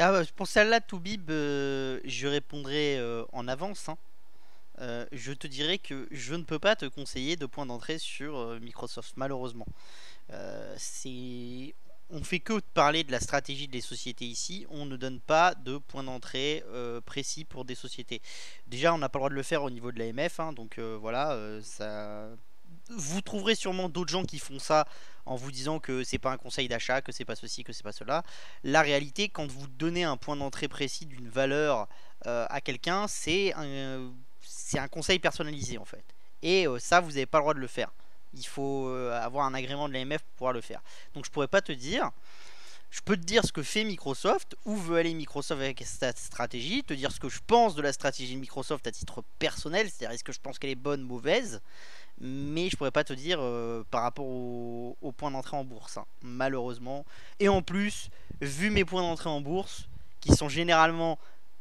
Ah, bah, pour celle-là, Toubib, je répondrai en avance, hein. Je te dirais que je ne peux pas te conseiller de point d'entrée sur Microsoft, malheureusement. C'est... On fait que parler de la stratégie des sociétés ici, on ne donne pas de point d'entrée précis pour des sociétés. Déjà, on n'a pas le droit de le faire au niveau de l'AMF, hein, donc voilà, ça... Vous trouverez sûrement d'autres gens qui font ça en vous disant que c'est pas un conseil d'achat, que c'est pas ceci, que c'est pas cela. La réalité, quand vous donnez un point d'entrée précis d'une valeur à quelqu'un, c'est un conseil personnalisé en fait. Et ça, vous n'avez pas le droit de le faire. Il faut avoir un agrément de l'AMF pour pouvoir le faire. Donc je pourrais pas te dire. Je peux te dire ce que fait Microsoft, où veut aller Microsoft avec cette stratégie, te dire ce que je pense de la stratégie de Microsoft à titre personnel, c'est-à-dire est-ce que je pense qu'elle est bonne, mauvaise, mais je pourrais pas te dire par rapport au point d'entrée en bourse, hein, malheureusement. Et en plus, vu mes points d'entrée en bourse, qui sont généralement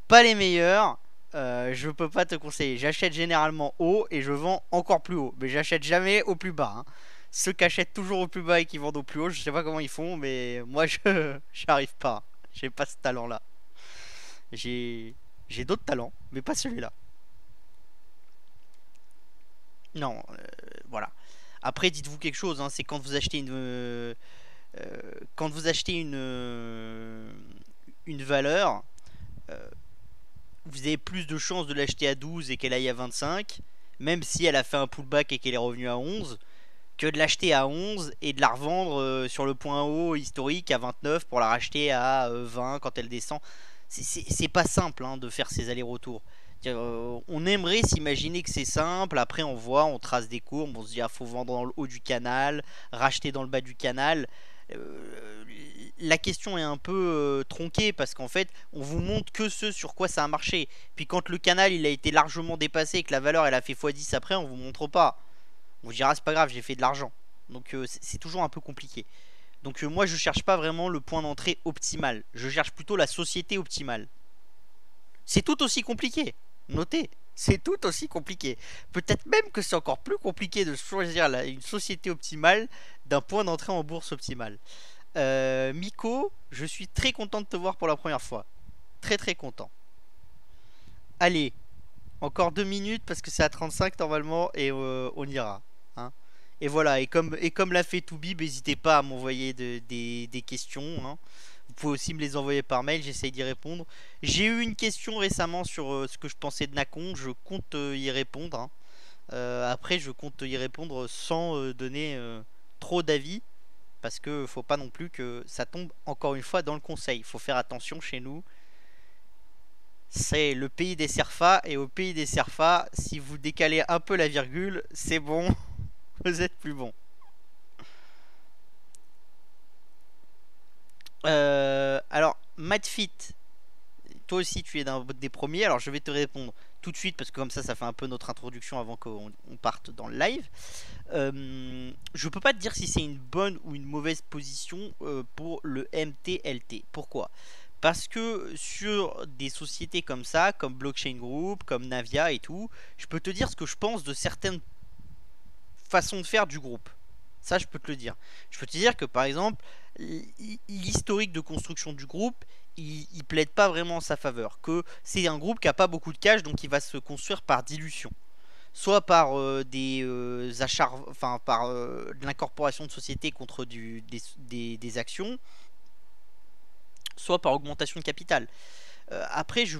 pas les meilleurs, je peux pas te conseiller. J'achète généralement haut et je vends encore plus haut, mais j'achète jamais au plus bas, hein. Ceux qui achètent toujours au plus bas et qui vendent au plus haut, je sais pas comment ils font, mais moi je j'arrive pas. J'ai pas ce talent-là. J'ai j'ai d'autres talents, mais pas celui-là. Non, voilà. Après, dites-vous quelque chose, hein, c'est quand vous achetez quand vous achetez une valeur, euh, vous avez plus de chances de l'acheter à 12 et qu'elle aille à 25, même si elle a fait un pullback et qu'elle est revenue à 11, que de l'acheter à 11 et de la revendre sur le point haut historique à 29 pour la racheter à 20 quand elle descend. C'est pas simple, hein, de faire ces allers-retours. On aimerait s'imaginer que c'est simple, après on voit, on trace des courbes, on se dit ah faut vendre dans le haut du canal, racheter dans le bas du canal. Euh, la question est un peu tronquée parce qu'en fait on vous montre que ce sur quoi ça a marché. Puis quand le canal il a été largement dépassé et que la valeur elle a fait x10 après, on vous montre pas. On vous dira c'est pas grave, j'ai fait de l'argent. Donc c'est toujours un peu compliqué. Donc moi je cherche pas vraiment le point d'entrée optimal, je cherche plutôt la société optimale. C'est tout aussi compliqué. Notez, c'est tout aussi compliqué. Peut-être même que c'est encore plus compliqué de choisir une société optimale d'un point d'entrée en bourse optimal. Miko, je suis très content de te voir pour la première fois. Très très content. Allez, encore 2 minutes parce que c'est à 35 normalement et on ira, hein. Et voilà, et comme l'a fait Toubib, n'hésitez pas à m'envoyer des questions, hein. Vous pouvez aussi me les envoyer par mail, j'essaye d'y répondre. J'ai eu une question récemment sur ce que je pensais de Nakon, je compte y répondre, hein. Après, je compte y répondre sans donner trop d'avis, parce que faut pas non plus que ça tombe encore une fois dans le conseil. Il faut faire attention chez nous. C'est le pays des Serfas, et au pays des Serfas, si vous décalez un peu la virgule, c'est bon, vous êtes plus bon. Alors, Madfit, toi aussi tu es d'un des premiers, alors je vais te répondre tout de suite parce que comme ça fait un peu notre introduction avant qu'on parte dans le live. Je peux pas te dire si c'est une bonne ou une mauvaise position pour le MTLT. Pourquoi? Parce que sur des sociétés comme ça, comme Blockchain Group, comme Navia et tout, je peux te dire ce que je pense de certaines façons de faire du groupe. Ça, je peux te le dire. Je peux te dire que par exemple, l'historique de construction du groupe, il plaide pas vraiment en sa faveur. Que c'est un groupe qui a pas beaucoup de cash, donc il va se construire par dilution. Soit par des achats, enfin par de l'incorporation de sociétés contre des actions, soit par augmentation de capital. Après, je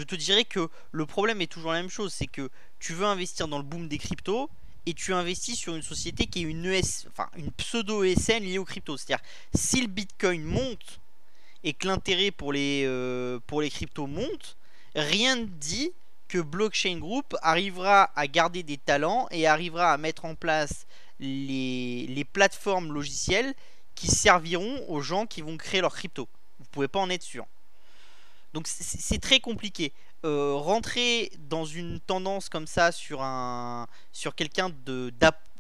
te dirais que le problème est toujours la même chose, c'est que tu veux investir dans le boom des cryptos et tu investis sur une société qui est enfin une pseudo ESN liée aux cryptos. C'est-à-dire si le Bitcoin monte et que l'intérêt pour les cryptos monte, rien ne dit que Blockchain Group arrivera à garder des talents et arrivera à mettre en place les plateformes logicielles qui serviront aux gens qui vont créer leur crypto. Vous pouvez pas en être sûr. Donc c'est très compliqué. Rentrer dans une tendance comme ça sur quelqu'un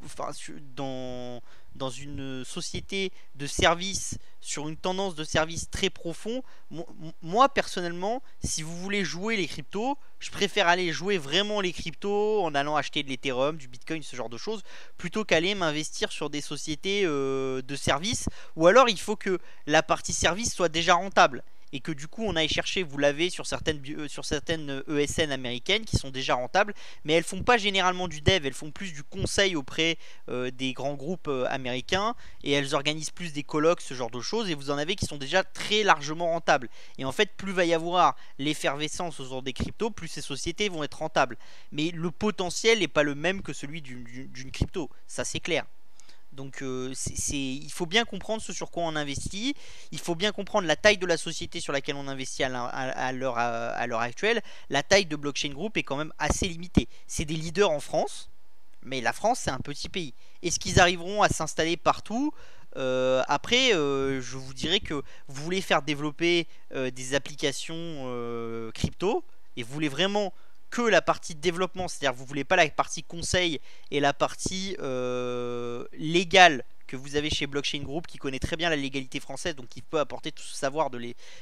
enfin, dans une société de service, sur une tendance de service très profond, moi personnellement, si vous voulez jouer les cryptos, je préfère aller jouer vraiment les cryptos en allant acheter de l'Ethereum, du Bitcoin, ce genre de choses, plutôt qu'aller m'investir sur des sociétés de service. Ou alors il faut que la partie service soit déjà rentable. et que du coup on aille chercher, vous l'avez sur certaines ESN américaines qui sont déjà rentables, mais elles font pas généralement du dev, elles font plus du conseil auprès des grands groupes américains, et elles organisent plus des colloques, ce genre de choses, et vous en avez qui sont déjà très largement rentables. Et en fait, plus va y avoir l'effervescence autour des cryptos, plus ces sociétés vont être rentables. Mais le potentiel n'est pas le même que celui d'une crypto, ça c'est clair. Donc il faut bien comprendre ce sur quoi on investit, il faut bien comprendre la taille de la société sur laquelle on investit à l'heure actuelle. La taille de Blockchain Group est quand même assez limitée. C'est des leaders en France, mais la France c'est un petit pays. Est-ce qu'ils arriveront à s'installer partout? Après, je vous dirais que vous voulez faire développer des applications crypto, et vous voulez vraiment que la partie développement, c'est-à-dire vous voulez pas la partie conseil et la partie légale que vous avez chez Blockchain Group, qui connaît très bien la légalité française, donc qui peut apporter tout ce savoir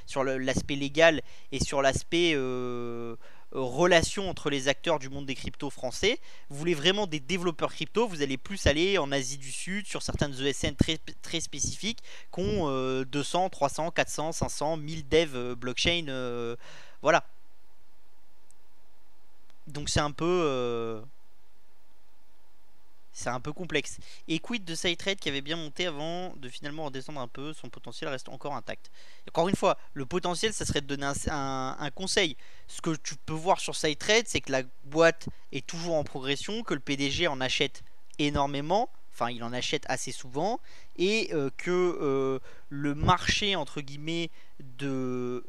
sur l'aspect légal et sur l'aspect relation entre les acteurs du monde des cryptos français. Vous voulez vraiment des développeurs crypto, vous allez plus aller en Asie du Sud sur certaines ESN très spécifiques qui ont 200, 300, 400, 500, 1000 devs blockchain. Voilà. Donc c'est un peu complexe. Et quid de SideTrade qui avait bien monté avant de finalement redescendre un peu, son potentiel reste encore intact. Et encore une fois, le potentiel, ça serait de donner un conseil. Ce que tu peux voir sur SideTrade, c'est que la boîte est toujours en progression, que le PDG en achète énormément, enfin il en achète assez souvent, et que le marché entre guillemets de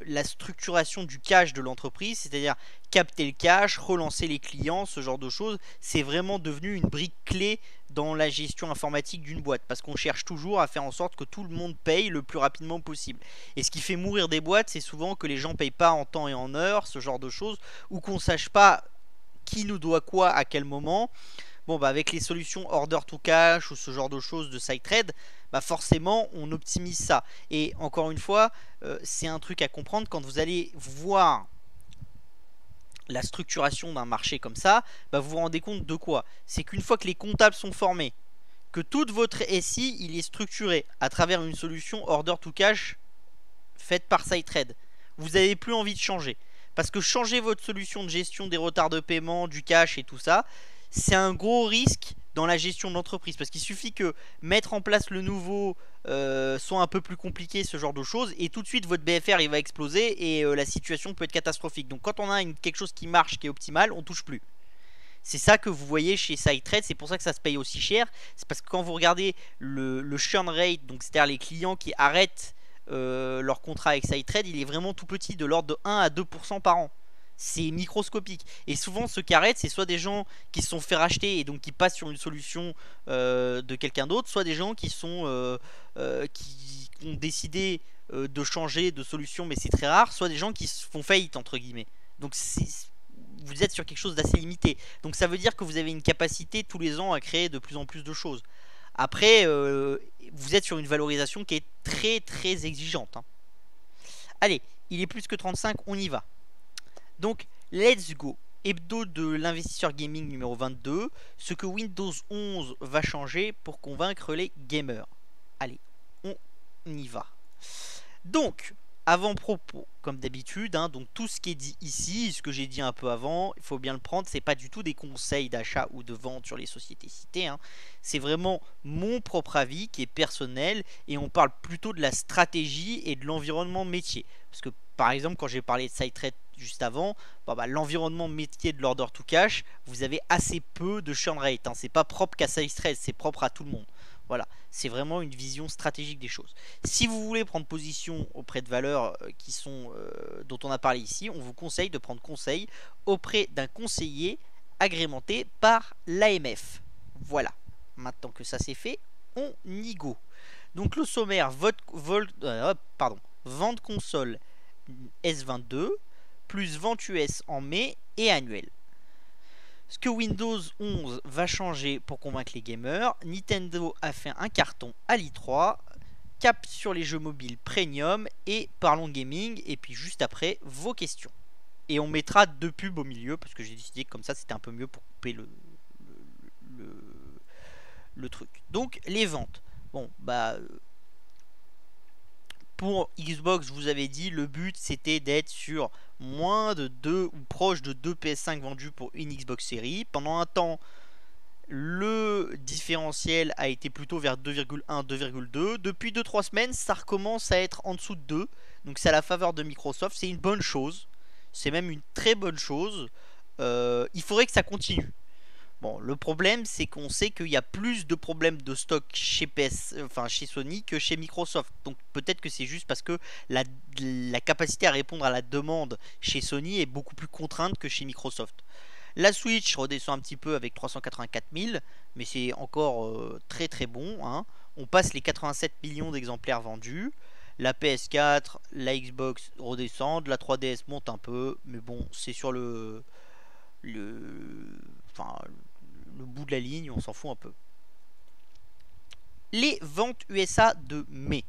la structuration du cash de l'entreprise, c'est-à-dire capter le cash, relancer les clients, ce genre de choses, c'est vraiment devenu une brique clé dans la gestion informatique d'une boîte, parce qu'on cherche toujours à faire en sorte que tout le monde paye le plus rapidement possible. Et ce qui fait mourir des boîtes, c'est souvent que les gens payent pas en temps et en heure, ce genre de choses, ou qu'on sache pas qui nous doit quoi à quel moment. Bon, bah avec les solutions order to cash ou ce genre de choses de SideTrade, bah forcément on optimise ça. Et encore une fois, c'est un truc à comprendre quand vous allez voir la structuration d'un marché comme ça, bah vous vous rendez compte de quoi? C'est qu'une fois que les comptables sont formés, que toute votre SI il est structuré à travers une solution order to cash faite par SideTrade, vous n'avez plus envie de changer. Parce que changer votre solution de gestion des retards de paiement, du cash et tout ça, c'est un gros risque dans la gestion de l'entreprise. Parce qu'il suffit que mettre en place le nouveau soit un peu plus compliqué, ce genre de choses, et tout de suite votre BFR il va exploser et la situation peut être catastrophique. Donc quand on a quelque chose qui marche, qui est optimal, on touche plus. C'est ça que vous voyez chez SideTrade, c'est pour ça que ça se paye aussi cher. C'est parce que quand vous regardez le churn rate, donc c'est-à-dire les clients qui arrêtent leur contrat avec SideTrade, il est vraiment tout petit, de l'ordre de 1 à 2% par an. C'est microscopique. Et souvent, ceux qui arrêtent, c'est soit des gens qui se sont fait racheter et donc qui passent sur une solution de quelqu'un d'autre, soit des gens qui ont décidé de changer de solution, mais c'est très rare, soit des gens qui font faillite, entre guillemets. Donc vous êtes sur quelque chose d'assez limité. Donc ça veut dire que vous avez une capacité tous les ans à créer de plus en plus de choses. Après, vous êtes sur une valorisation qui est très très exigeante, hein. Allez, il est plus que 35, on y va. Donc, let's go. Hebdo de l'investisseur gaming numéro 22. Ce que Windows 11 va changer pour convaincre les gamers. Allez, on y va. Donc, avant-propos, comme d'habitude, hein, donc tout ce qui est dit ici, ce que j'ai dit un peu avant, il faut bien le prendre, c'est pas du tout des conseils d'achat ou de vente sur les sociétés citées, hein. C'est vraiment mon propre avis qui est personnel, et on parle plutôt de la stratégie et de l'environnement métier. Parce que par exemple, quand j'ai parlé de SideTrade juste avant, l'environnement métier de l'order to cash, vous avez assez peu de churn rate, hein. C'est pas propre qu'à SideTrade, c'est propre à tout le monde. Voilà, c'est vraiment une vision stratégique des choses. Si vous voulez prendre position auprès de valeurs dont on a parlé ici, on vous conseille de prendre conseil auprès d'un conseiller agrémenté par l'AMF. Voilà, maintenant que ça c'est fait, on y go. Donc le sommaire, vente console S22, plus vente US en mai et annuel. Ce que Windows 11 va changer pour convaincre les gamers, Nintendo a fait un carton à l'i3, cap sur les jeux mobiles premium et parlons gaming, et puis juste après vos questions. Et on mettra deux pubs au milieu parce que j'ai décidé que comme ça c'était un peu mieux pour couper le truc. Donc les ventes. Bon bah Pour Xbox, je vous avais dit, le but c'était d'être sur moins de 2 ou proche de 2 PS5 vendus pour une Xbox Series. Pendant un temps, le différentiel a été plutôt vers 2,1, 2,2. Depuis 2-3 semaines, ça recommence à être en dessous de 2. Donc c'est à la faveur de Microsoft. C'est une bonne chose. C'est même une très bonne chose. Il faudrait que ça continue. Bon, le problème, c'est qu'on sait qu'il y a plus de problèmes de stock chez chez Sony que chez Microsoft. Donc peut-être que c'est juste parce que la capacité à répondre à la demande chez Sony est beaucoup plus contrainte que chez Microsoft. La Switch redescend un petit peu avec 384 000, mais c'est encore très très bon, hein. On passe les 87 millions d'exemplaires vendus. La PS4, la Xbox redescendent, la 3DS monte un peu, mais bon, c'est sur le, enfin, le bout de la ligne, on s'en fout un peu. Les ventes USA de mai.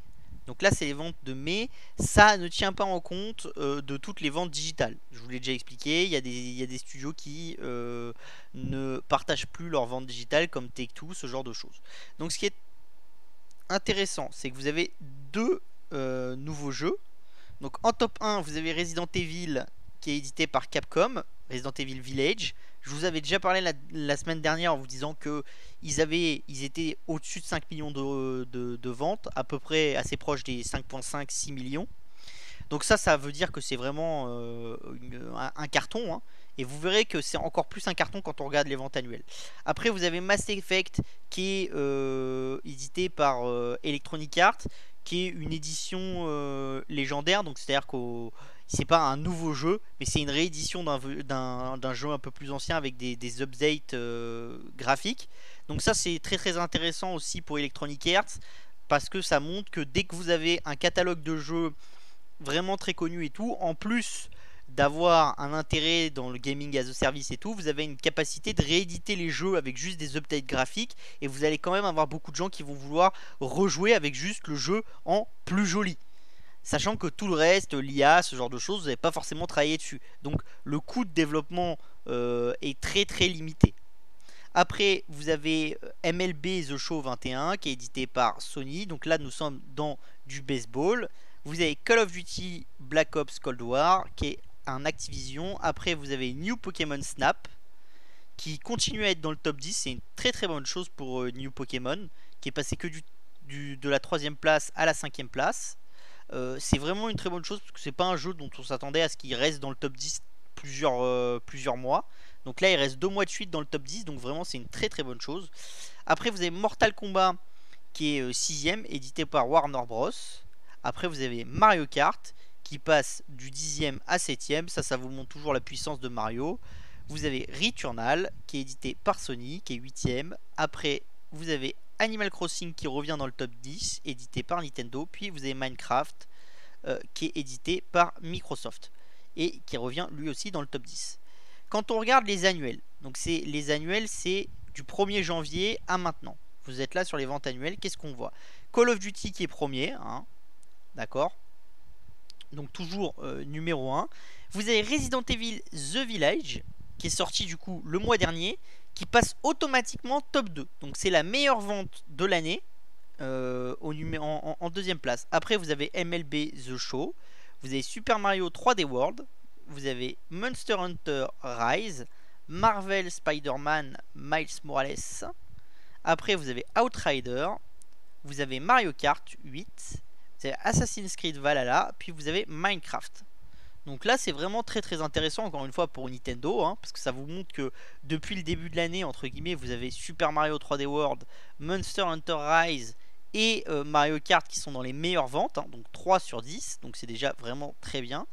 Donc là, c'est les ventes de mai. Ça ne tient pas en compte de toutes les ventes digitales. Je vous l'ai déjà expliqué. Il y a des studios qui ne partagent plus leurs ventes digitales comme Take-Two, ce genre de choses. Donc ce qui est intéressant, c'est que vous avez deux nouveaux jeux. Donc en top 1, vous avez Resident Evil qui est édité par Capcom, Resident Evil Village. Je vous avais déjà parlé la semaine dernière en vous disant que ils étaient au-dessus de 5 millions de ventes, à peu près assez proche des 5,5-6 millions. Donc ça veut dire que c'est vraiment un carton, hein. Et vous verrez que c'est encore plus un carton quand on regarde les ventes annuelles. Après, vous avez Mass Effect qui est édité par Electronic Arts, qui est une édition légendaire. Donc c'est-à-dire que c'est pas un nouveau jeu, mais c'est une réédition d'un jeu un peu plus ancien avec des updates graphiques. Donc ça c'est très très intéressant aussi pour Electronic Arts, parce que ça montre que dès que vous avez un catalogue de jeux vraiment très connu et tout, en plus d'avoir un intérêt dans le gaming as a service et tout, vous avez une capacité de rééditer les jeux avec juste des updates graphiques, et vous allez quand même avoir beaucoup de gens qui vont vouloir rejouer avec juste le jeu en plus joli, sachant que tout le reste, l'IA, ce genre de choses, vous n'avez pas forcément travaillé dessus. Donc le coût de développement est très très limité. Après, vous avez MLB The Show 21 qui est édité par Sony. Donc là, nous sommes dans du baseball. Vous avez Call of Duty Black Ops Cold War qui est un Activision. Après, vous avez New Pokémon Snap qui continue à être dans le top 10. C'est une très très bonne chose pour New Pokémon, qui est passé que de la 3ème place à la 5ème place. C'est vraiment une très bonne chose parce que c'est pas un jeu dont on s'attendait à ce qu'il reste dans le top 10 plusieurs mois. Donc là, il reste 2 mois de suite dans le top 10. Donc vraiment, c'est une très très bonne chose. Après, vous avez Mortal Kombat qui est 6ème, édité par Warner Bros. Après, vous avez Mario Kart qui passe du 10ème à 7ème. Ça vous montre toujours la puissance de Mario. Vous avez Returnal qui est édité par Sony, qui est 8ème. Après, vous avez Animal Crossing qui revient dans le top 10, édité par Nintendo. Puis vous avez Minecraft qui est édité par Microsoft et qui revient lui aussi dans le top 10. Quand on regarde les annuels, donc les annuels, c'est du 1er janvier à maintenant. Vous êtes là sur les ventes annuelles, qu'est-ce qu'on voit? Call of Duty qui est premier, hein, d'accord, donc toujours numéro 1. Vous avez Resident Evil The Village qui est sorti du coup le mois dernier, qui passe automatiquement top 2. Donc c'est la meilleure vente de l'année en 2ème place. Après vous avez MLB The Show, vous avez Super Mario 3D World, vous avez Monster Hunter Rise, Marvel Spider-Man Miles Morales. Après vous avez Outrider, vous avez Mario Kart 8, vous avez Assassin's Creed Valhalla, puis vous avez Minecraft. Donc là c'est vraiment très très intéressant encore une fois pour Nintendo, hein, parce que ça vous montre que depuis le début de l'année, entre guillemets, vous avez Super Mario 3D World, Monster Hunter Rise et Mario Kart qui sont dans les meilleures ventes, hein, donc 3 sur 10, donc c'est déjà vraiment très bien.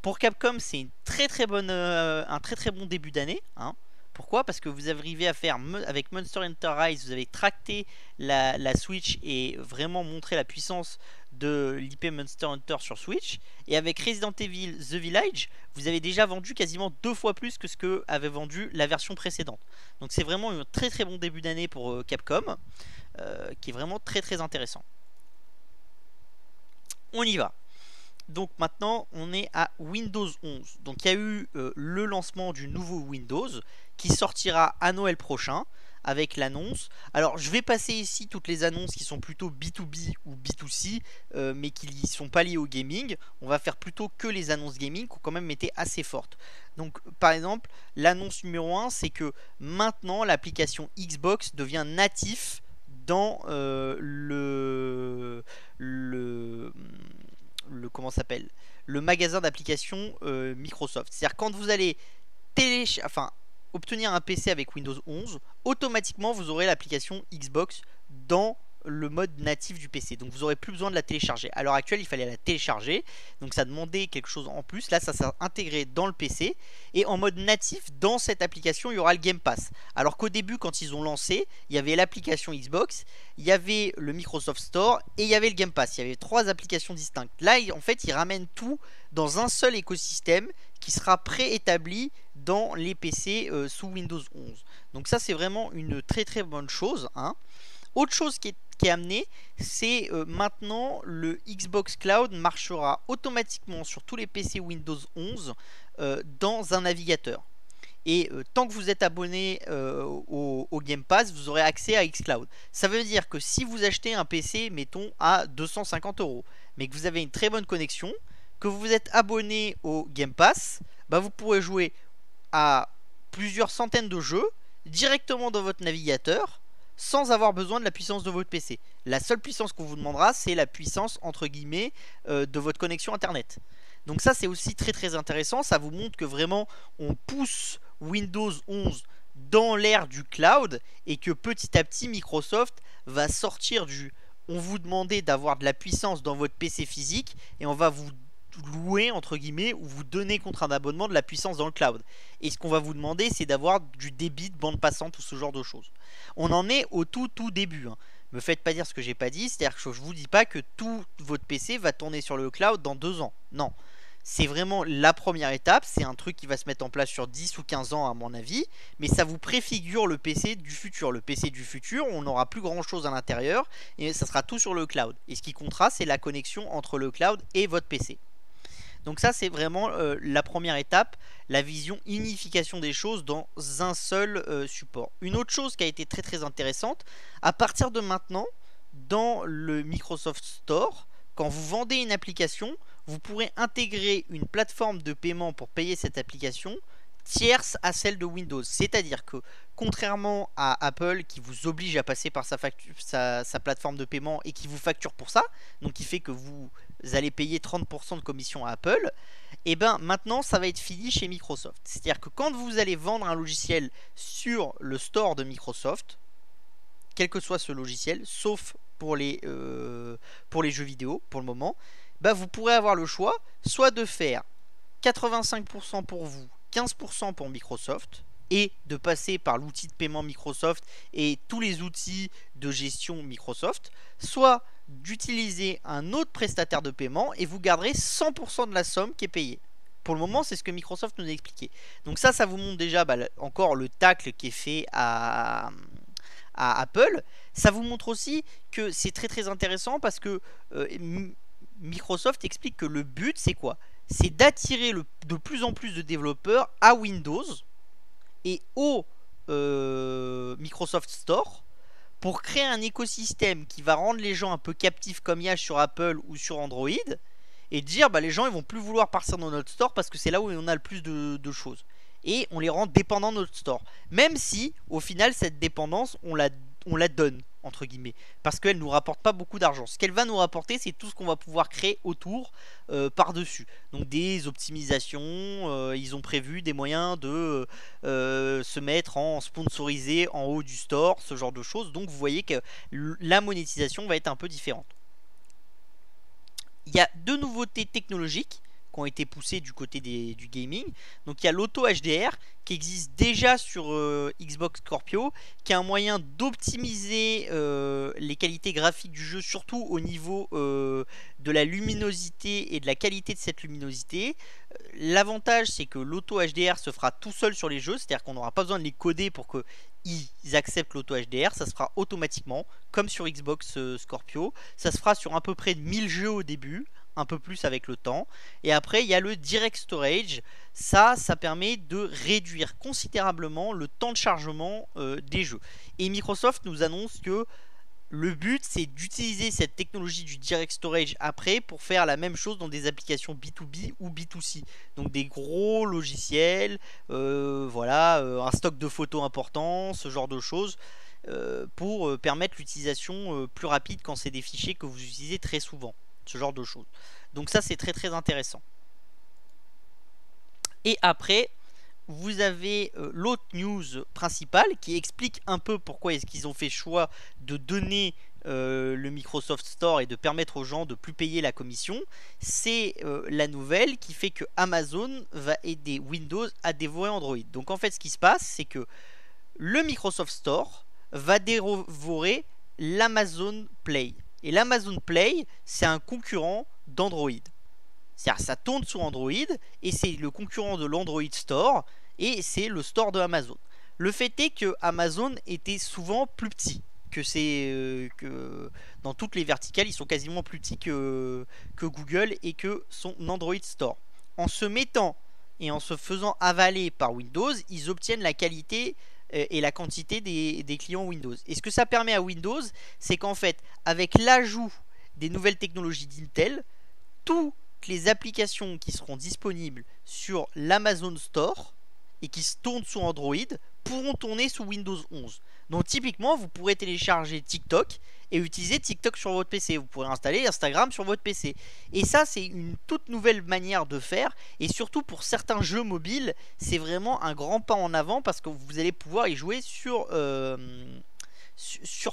Pour Capcom, c'est une un très très bon début d'année, hein. Pourquoi? Parce que vous arrivez à faire, avec Monster Hunter Rise, vous avez tracté la Switch et vraiment montré la puissance de l'IP Monster Hunter sur Switch. Et avec Resident Evil The Village, vous avez déjà vendu quasiment 2 fois plus que ce que avait vendu la version précédente. Donc c'est vraiment un très très bon début d'année pour Capcom, qui est vraiment très très intéressant. On y va. Donc maintenant on est à Windows 11. Donc il y a eu le lancement du nouveau Windows qui sortira à Noël prochain avec l'annonce. Alors je vais passer ici toutes les annonces qui sont plutôt B2B ou B2C, mais qui ne sont pas liées au gaming. On va faire plutôt que les annonces gaming qui ont quand même été assez fortes. Donc par exemple, l'annonce numéro 1, c'est que maintenant l'application Xbox devient natif dans comment s'appelle, le magasin d'applications Microsoft. C'est-à-dire quand vous allez obtenir un PC avec Windows 11, automatiquement vous aurez l'application Xbox dans le mode natif du PC. Donc vous n'aurez plus besoin de la télécharger. À l'heure actuelle, il fallait la télécharger, donc ça demandait quelque chose en plus. Là, ça s'est intégré dans le PC, et en mode natif, dans cette application, il y aura le Game Pass. Alors qu'au début, quand ils ont lancé, il y avait l'application Xbox, il y avait le Microsoft Store, et il y avait le Game Pass. Il y avait 3 applications distinctes. Là, en fait, ils ramènent tout dans un seul écosystème qui sera préétabli dans les PC sous Windows 11. Donc ça, c'est vraiment une très très bonne chose, hein. Autre chose qui est amenée, c'est maintenant le Xbox Cloud marchera automatiquement sur tous les PC Windows 11 dans un navigateur. Et tant que vous êtes abonné au Game Pass, vous aurez accès à xCloud. Ça veut dire que si vous achetez un PC, mettons à 250 €, mais que vous avez une très bonne connexion, que vous êtes abonné au Game Pass, bah vous pourrez jouer à plusieurs centaines de jeux directement dans votre navigateur, sans avoir besoin de la puissance de votre PC. La seule puissance qu'on vous demandera, c'est la puissance entre guillemets de votre connexion internet. Donc ça, c'est aussi très très intéressant. Ça vous montre que vraiment on pousse Windows 11 dans l'ère du cloud, et que petit à petit Microsoft va sortir du on vous demandait d'avoir de la puissance dans votre PC physique, et on va vous louer entre guillemets ou vous donner contre un abonnement de la puissance dans le cloud. Et ce qu'on va vous demander, c'est d'avoir du débit de bande passante ou ce genre de choses. On en est au tout début, hein. Me faites pas dire ce que j'ai pas dit, c'est-à-dire que je vous dis pas que tout votre PC va tourner sur le cloud dans 2 ans. Non. C'est vraiment la première étape, c'est un truc qui va se mettre en place sur 10 ou 15 ans à mon avis, mais ça vous préfigure le PC du futur. Le PC du futur, on n'aura plus grand chose à l'intérieur, et ça sera tout sur le cloud. Et ce qui comptera, c'est la connexion entre le cloud et votre PC. Donc ça, c'est vraiment la première étape, la vision unification des choses dans un seul support. Une autre chose qui a été très très intéressante, à partir de maintenant, dans le Microsoft Store, quand vous vendez une application, vous pourrez intégrer une plateforme de paiement pour payer cette application tierce à celle de Windows. C'est-à-dire que contrairement à Apple qui vous oblige à passer par sa plateforme de paiement et qui vous facture pour ça, donc qui fait que vous allez payer 30% de commission à Apple, et ben maintenant ça va être fini chez Microsoft. C'est-à-dire que quand vous allez vendre un logiciel sur le store de Microsoft, quel que soit ce logiciel, sauf pour les jeux vidéo pour le moment, bah vous pourrez avoir le choix soit de faire 85% pour vous, 15% pour Microsoft, et de passer par l'outil de paiement Microsoft et tous les outils de gestion Microsoft, soit d'utiliser un autre prestataire de paiement et vous garderez 100% de la somme qui est payée. Pour le moment, c'est ce que Microsoft nous a expliqué. Donc ça vous montre déjà encore le tacle qui est fait à Apple. Ça vous montre aussi que c'est très très intéressant parce que Microsoft explique que le but c'est quoi? C'est d'attirer de plus en plus de développeurs à Windows et au Microsoft Store pour créer un écosystème qui va rendre les gens un peu captifs comme il y a sur Apple ou sur Android, et dire les gens ils vont plus vouloir partir dans notre store parce que c'est là où on a le plus de choses, et on les rend dépendants de notre store, même si au final cette dépendance on la donne entre guillemets, parce qu'elle nous rapporte pas beaucoup d'argent. Ce qu'elle va nous rapporter, c'est tout ce qu'on va pouvoir créer autour par-dessus. Donc des optimisations, ils ont prévu des moyens de se mettre en sponsorisé en haut du store, ce genre de choses. Donc vous voyez que la monétisation va être un peu différente. Il y a 2 nouveautés technologiques qui ont été poussées du côté du gaming. Donc il y a l'auto HDR qui existe déjà sur Xbox Scorpio, qui est un moyen d'optimiser les qualités graphiques du jeu, surtout au niveau de la luminosité et de la qualité de cette luminosité. L'avantage, c'est que l'auto HDR se fera tout seul sur les jeux, c'est-à-dire qu'on n'aura pas besoin de les coder pour qu'ils acceptent l'auto HDR, ça se fera automatiquement, comme sur Xbox Scorpio. Ça se fera sur à peu près 1000 jeux au début, un peu plus avec le temps. Et après, il y a le Direct Storage. Ça permet de réduire considérablement le temps de chargement des jeux. Et Microsoft nous annonce que le but, c'est d'utiliser cette technologie du Direct Storage après pour faire la même chose dans des applications B2B ou B2C. Donc des gros logiciels, voilà, un stock de photos important, ce genre de choses, pour permettre l'utilisation plus rapide quand c'est des fichiers que vous utilisez très souvent. Ce genre de choses. Donc ça, c'est très très intéressant. Et après, vous avez l'autre news principale qui explique un peu pourquoi est-ce qu'ils ont fait choix de donner le Microsoft Store et de permettre aux gens de plus payer la commission. C'est la nouvelle qui fait que Amazon va aider Windows à dévorer Android. Donc en fait, ce qui se passe, c'est que le Microsoft Store va dévorer l'Amazon Play. Et l'Amazon Play, c'est un concurrent d'Android. C'est-à-dire ça tourne sur Android et c'est le concurrent de l'Android Store et c'est le store de Amazon. Le fait est que Amazon était souvent plus petit que dans toutes les verticales, ils sont quasiment plus petits que Google et que son Android Store. En se mettant et en se faisant avaler par Windows, ils obtiennent la qualité et la quantité des clients Windows. Et ce que ça permet à Windows, c'est qu'en fait, avec l'ajout des nouvelles technologies d'Intel, toutes les applications qui seront disponibles sur l'Amazon Store et qui se tournent sous Android pourront tourner sous Windows 11. Donc typiquement, vous pourrez télécharger TikTok et utiliser TikTok sur votre PC. Vous pourrez installer Instagram sur votre PC. Et ça, c'est une toute nouvelle manière de faire. Et surtout pour certains jeux mobiles, c'est vraiment un grand pas en avant parce que vous allez pouvoir y jouer sur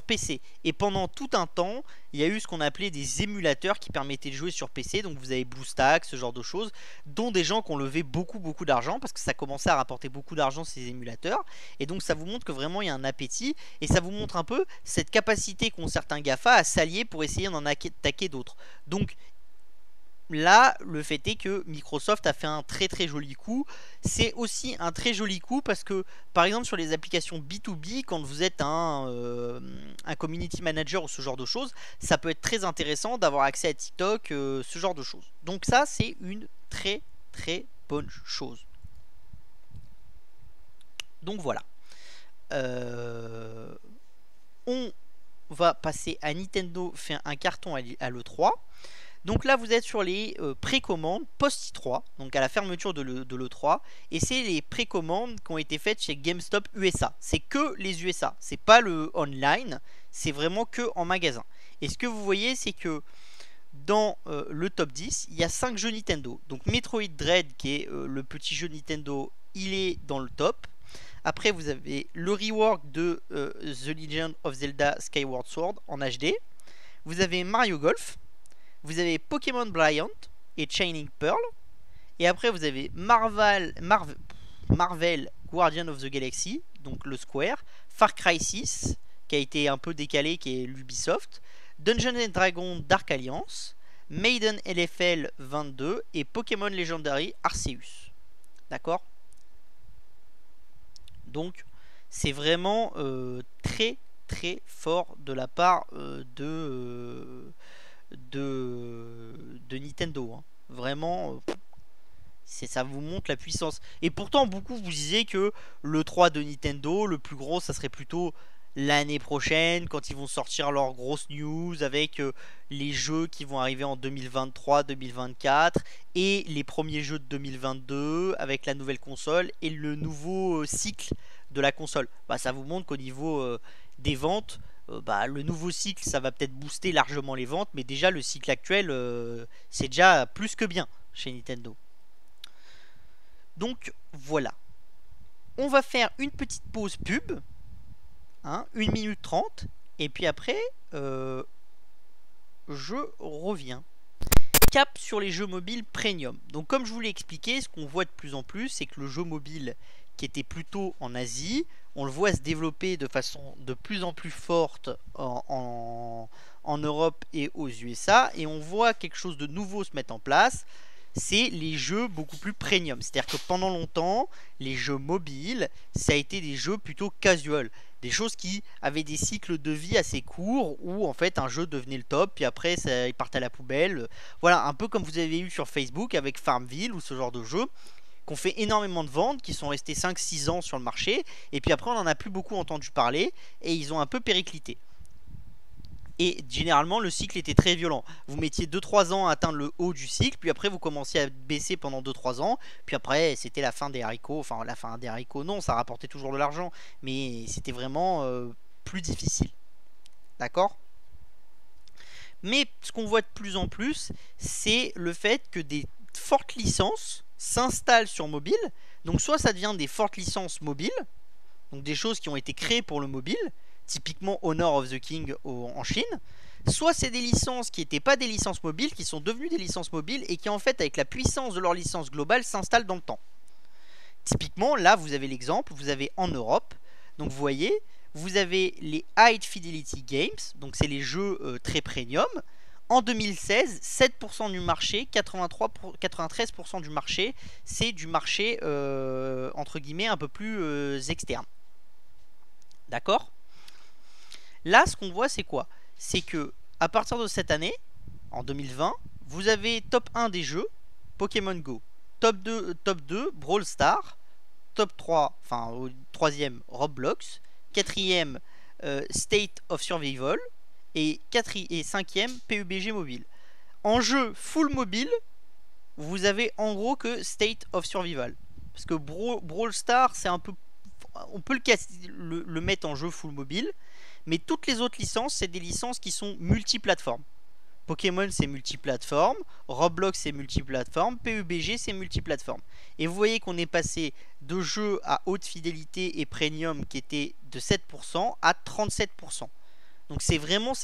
PC. Et pendant tout un temps, il y a eu ce qu'on appelait des émulateurs qui permettaient de jouer sur PC. Donc vous avez BlueStack, ce genre de choses, dont des gens qui ont levé beaucoup d'argent parce que ça commençait à rapporter beaucoup d'argent ces émulateurs. Et donc ça vous montre que vraiment il y a un appétit et ça vous montre un peu cette capacité qu'ont certains GAFA à s'allier pour essayer d'en attaquer d'autres. Donc là, le fait est que Microsoft a fait un très très joli coup. C'est aussi un très joli coup parce que, par exemple, sur les applications B2B, quand vous êtes un community manager ou ce genre de choses, ça peut être très intéressant d'avoir accès à TikTok, ce genre de choses. Donc ça, c'est une très très bonne chose. Donc voilà. On va passer à Nintendo fait un carton à l'E3. Donc là, vous êtes sur les précommandes post-I3, donc à la fermeture de l'E3, et c'est les précommandes qui ont été faites chez GameStop USA. C'est que les USA, c'est pas le online, c'est vraiment que en magasin. Et ce que vous voyez, c'est que dans le top 10, il y a 5 jeux Nintendo. Donc Metroid Dread, qui est le petit jeu Nintendo, il est dans le top. Après, vous avez le rework de The Legend of Zelda Skyward Sword en HD. Vous avez Mario Golf. Vous avez Pokémon Brilliant et Shining Pearl. Et après, vous avez Marvel Guardian of the Galaxy, donc le Square. Far Cry 6, qui a été un peu décalé, qui est l'Ubisoft. Dungeons and Dragons Dark Alliance. Maiden LFL 22 et Pokémon Legendary Arceus. D'accord? Donc, c'est vraiment très très fort de la part de Nintendo, hein. Vraiment, ça vous montre la puissance. Et pourtant, beaucoup vous disaient que le 3 de Nintendo, le plus gros, ça serait plutôt l'année prochaine, quand ils vont sortir leurs grosses news avec les jeux qui vont arriver en 2023-2024 et les premiers jeux de 2022 avec la nouvelle console et le nouveau cycle de la console. Bah, ça vous montre qu'au niveau des ventes, le nouveau cycle, ça va peut-être booster largement les ventes, mais déjà le cycle actuel, c'est déjà plus que bien chez Nintendo. Donc voilà. On va faire une petite pause pub, hein, 1 minute 30, et puis après, je reviens. Cap sur les jeux mobiles premium. Donc comme je vous l'ai expliqué, ce qu'on voit de plus en plus, c'est que le jeu mobile qui était plutôt en Asie, on le voit se développer de façon de plus en plus forte en Europe et aux USA, et on voit quelque chose de nouveau se mettre en place, c'est les jeux beaucoup plus premium. C'est-à-dire que pendant longtemps, les jeux mobiles, ça a été des jeux plutôt casual. Des choses qui avaient des cycles de vie assez courts où en fait un jeu devenait le top puis après ça, il partait à la poubelle. Voilà, un peu comme vous avez eu sur Facebook avec Farmville ou ce genre de jeu qui ont fait énormément de ventes, qui sont restés 5-6 ans sur le marché et puis après on n'en a plus beaucoup entendu parler et ils ont un peu périclité. Et généralement, le cycle était très violent. Vous mettiez 2-3 ans à atteindre le haut du cycle, puis après vous commenciez à baisser pendant 2-3 ans, puis après c'était la fin des haricots. Enfin, la fin des haricots, non, ça rapportait toujours de l'argent, mais c'était vraiment plus difficile. D'accord? Mais ce qu'on voit de plus en plus, c'est le fait que des fortes licences s'installent sur mobile. Donc soit ça devient des fortes licences mobiles, donc des choses qui ont été créées pour le mobile, typiquement Honor of the King en Chine, soit c'est des licences qui n'étaient pas des licences mobiles, qui sont devenues des licences mobiles et qui en fait avec la puissance de leur licence globale s'installent dans le temps. Typiquement là vous avez l'exemple, vous avez en Europe, donc vous voyez, vous avez les High Fidelity Games, donc c'est les jeux très premium. En 2016, 7% du marché, 93% du marché, c'est du marché entre guillemets un peu plus externe. D'accord? Là, ce qu'on voit, c'est quoi? C'est que à partir de cette année, en 2020, vous avez top 1 des jeux, Pokémon Go, top 2 Brawl Stars, top 3, enfin au troisième Roblox, quatrième State of Survival et 5e PUBG Mobile. En jeu full mobile, vous avez en gros que State of Survival. Parce que Brawl Stars, c'est un peu... On peut le mettre en jeu full mobile, mais toutes les autres licences, c'est des licences qui sont multiplateformes. Pokémon c'est multiplateforme, Roblox c'est multiplateforme, PUBG c'est multiplateforme. Et vous voyez qu'on est passé de jeux à haute fidélité et premium qui étaient de 7% à 37%. Donc c'est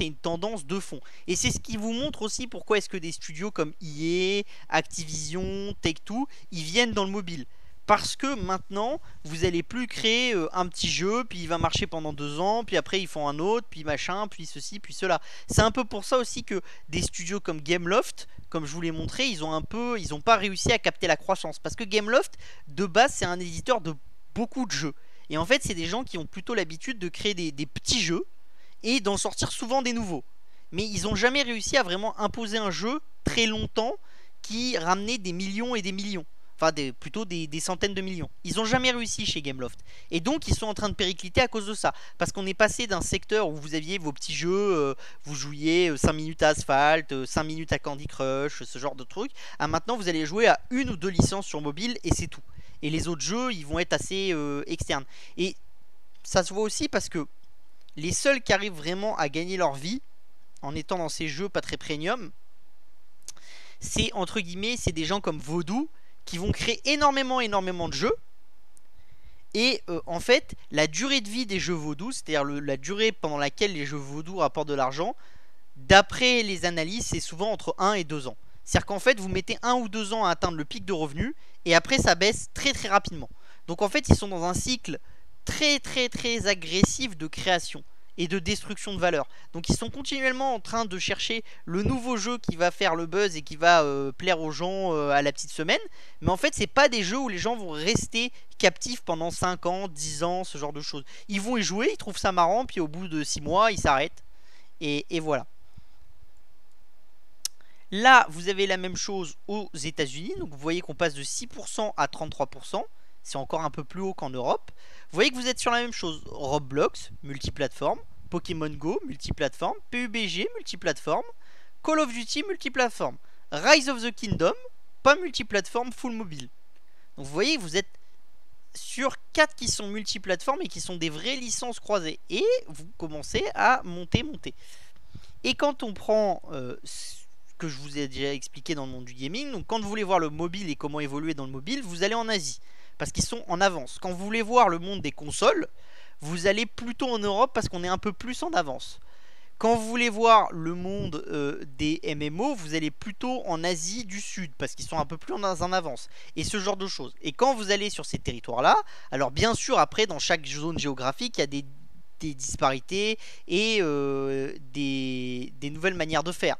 une tendance de fond. Et c'est ce qui vous montre aussi pourquoi est-ce que des studios comme EA, Activision, Take-Two, ils viennent dans le mobile. Parce que maintenant, vous allez plus créer un petit jeu, puis il va marcher pendant 2 ans, puis après ils font un autre, puis machin, puis ceci, puis cela. C'est un peu pour ça aussi que des studios comme Gameloft, comme je vous l'ai montré, ils ont pas réussi à capter la croissance. Parce que Gameloft, de base, c'est un éditeur de beaucoup de jeux. Et en fait, c'est des gens qui ont plutôt l'habitude de créer des petits jeux et d'en sortir souvent des nouveaux. Mais ils n'ont jamais réussi à vraiment imposer un jeu très longtemps qui ramenait des millions et des millions. Enfin, plutôt des centaines de millions. Ils n'ont jamais réussi chez Gameloft. Et donc, ils sont en train de péricliter à cause de ça. Parce qu'on est passé d'un secteur où vous aviez vos petits jeux, vous jouiez 5 minutes à Asphalt, 5 minutes à Candy Crush, ce genre de trucs, à maintenant, vous allez jouer à 1 ou 2 licences sur mobile et c'est tout. Et les autres jeux, ils vont être assez externes. Et ça se voit aussi parce que les seuls qui arrivent vraiment à gagner leur vie en étant dans ces jeux pas très premium, c'est entre guillemets, c'est des gens comme Voodoo qui vont créer énormément de jeux. Et en fait, la durée de vie des jeux Voodoo, c'est-à-dire la durée pendant laquelle les jeux Voodoo rapportent de l'argent, d'après les analyses, c'est souvent entre 1 et 2 ans. C'est-à-dire qu'en fait, vous mettez 1 ou 2 ans à atteindre le pic de revenus, et après ça baisse très rapidement. Donc en fait, ils sont dans un cycle très agressif de création et de destruction de valeur. Donc ils sont continuellement en train de chercher le nouveau jeu qui va faire le buzz et qui va plaire aux gens à la petite semaine. Mais en fait, c'est pas des jeux où les gens vont rester captifs pendant 5 ans, 10 ans, ce genre de choses. Ils vont y jouer, ils trouvent ça marrant, puis au bout de 6 mois, ils s'arrêtent. Et voilà. Là, vous avez la même chose aux États-Unis. Donc vous voyez qu'on passe de 6% à 33%. C'est encore un peu plus haut qu'en Europe. Vous voyez que vous êtes sur la même chose. Roblox, multiplateforme. Pokémon Go, multiplateforme. PUBG, multiplateforme. Call of Duty, multiplateforme. Rise of the Kingdom, pas multiplateforme, full mobile. Donc vous voyez, vous êtes sur 4 qui sont multiplateformes et qui sont des vraies licences croisées. Et vous commencez à monter. Et quand on prend ce que je vous ai déjà expliqué dans le monde du gaming, donc quand vous voulez voir le mobile et comment évoluer dans le mobile, vous allez en Asie. Parce qu'ils sont en avance. Quand vous voulez voir le monde des consoles, vous allez plutôt en Europe parce qu'on est un peu plus en avance. Quand vous voulez voir le monde des MMO, vous allez plutôt en Asie du Sud parce qu'ils sont un peu plus en avance. Et ce genre de choses. Et quand vous allez sur ces territoires-là, alors bien sûr, après, dans chaque zone géographique, il y a des disparités et des nouvelles manières de faire.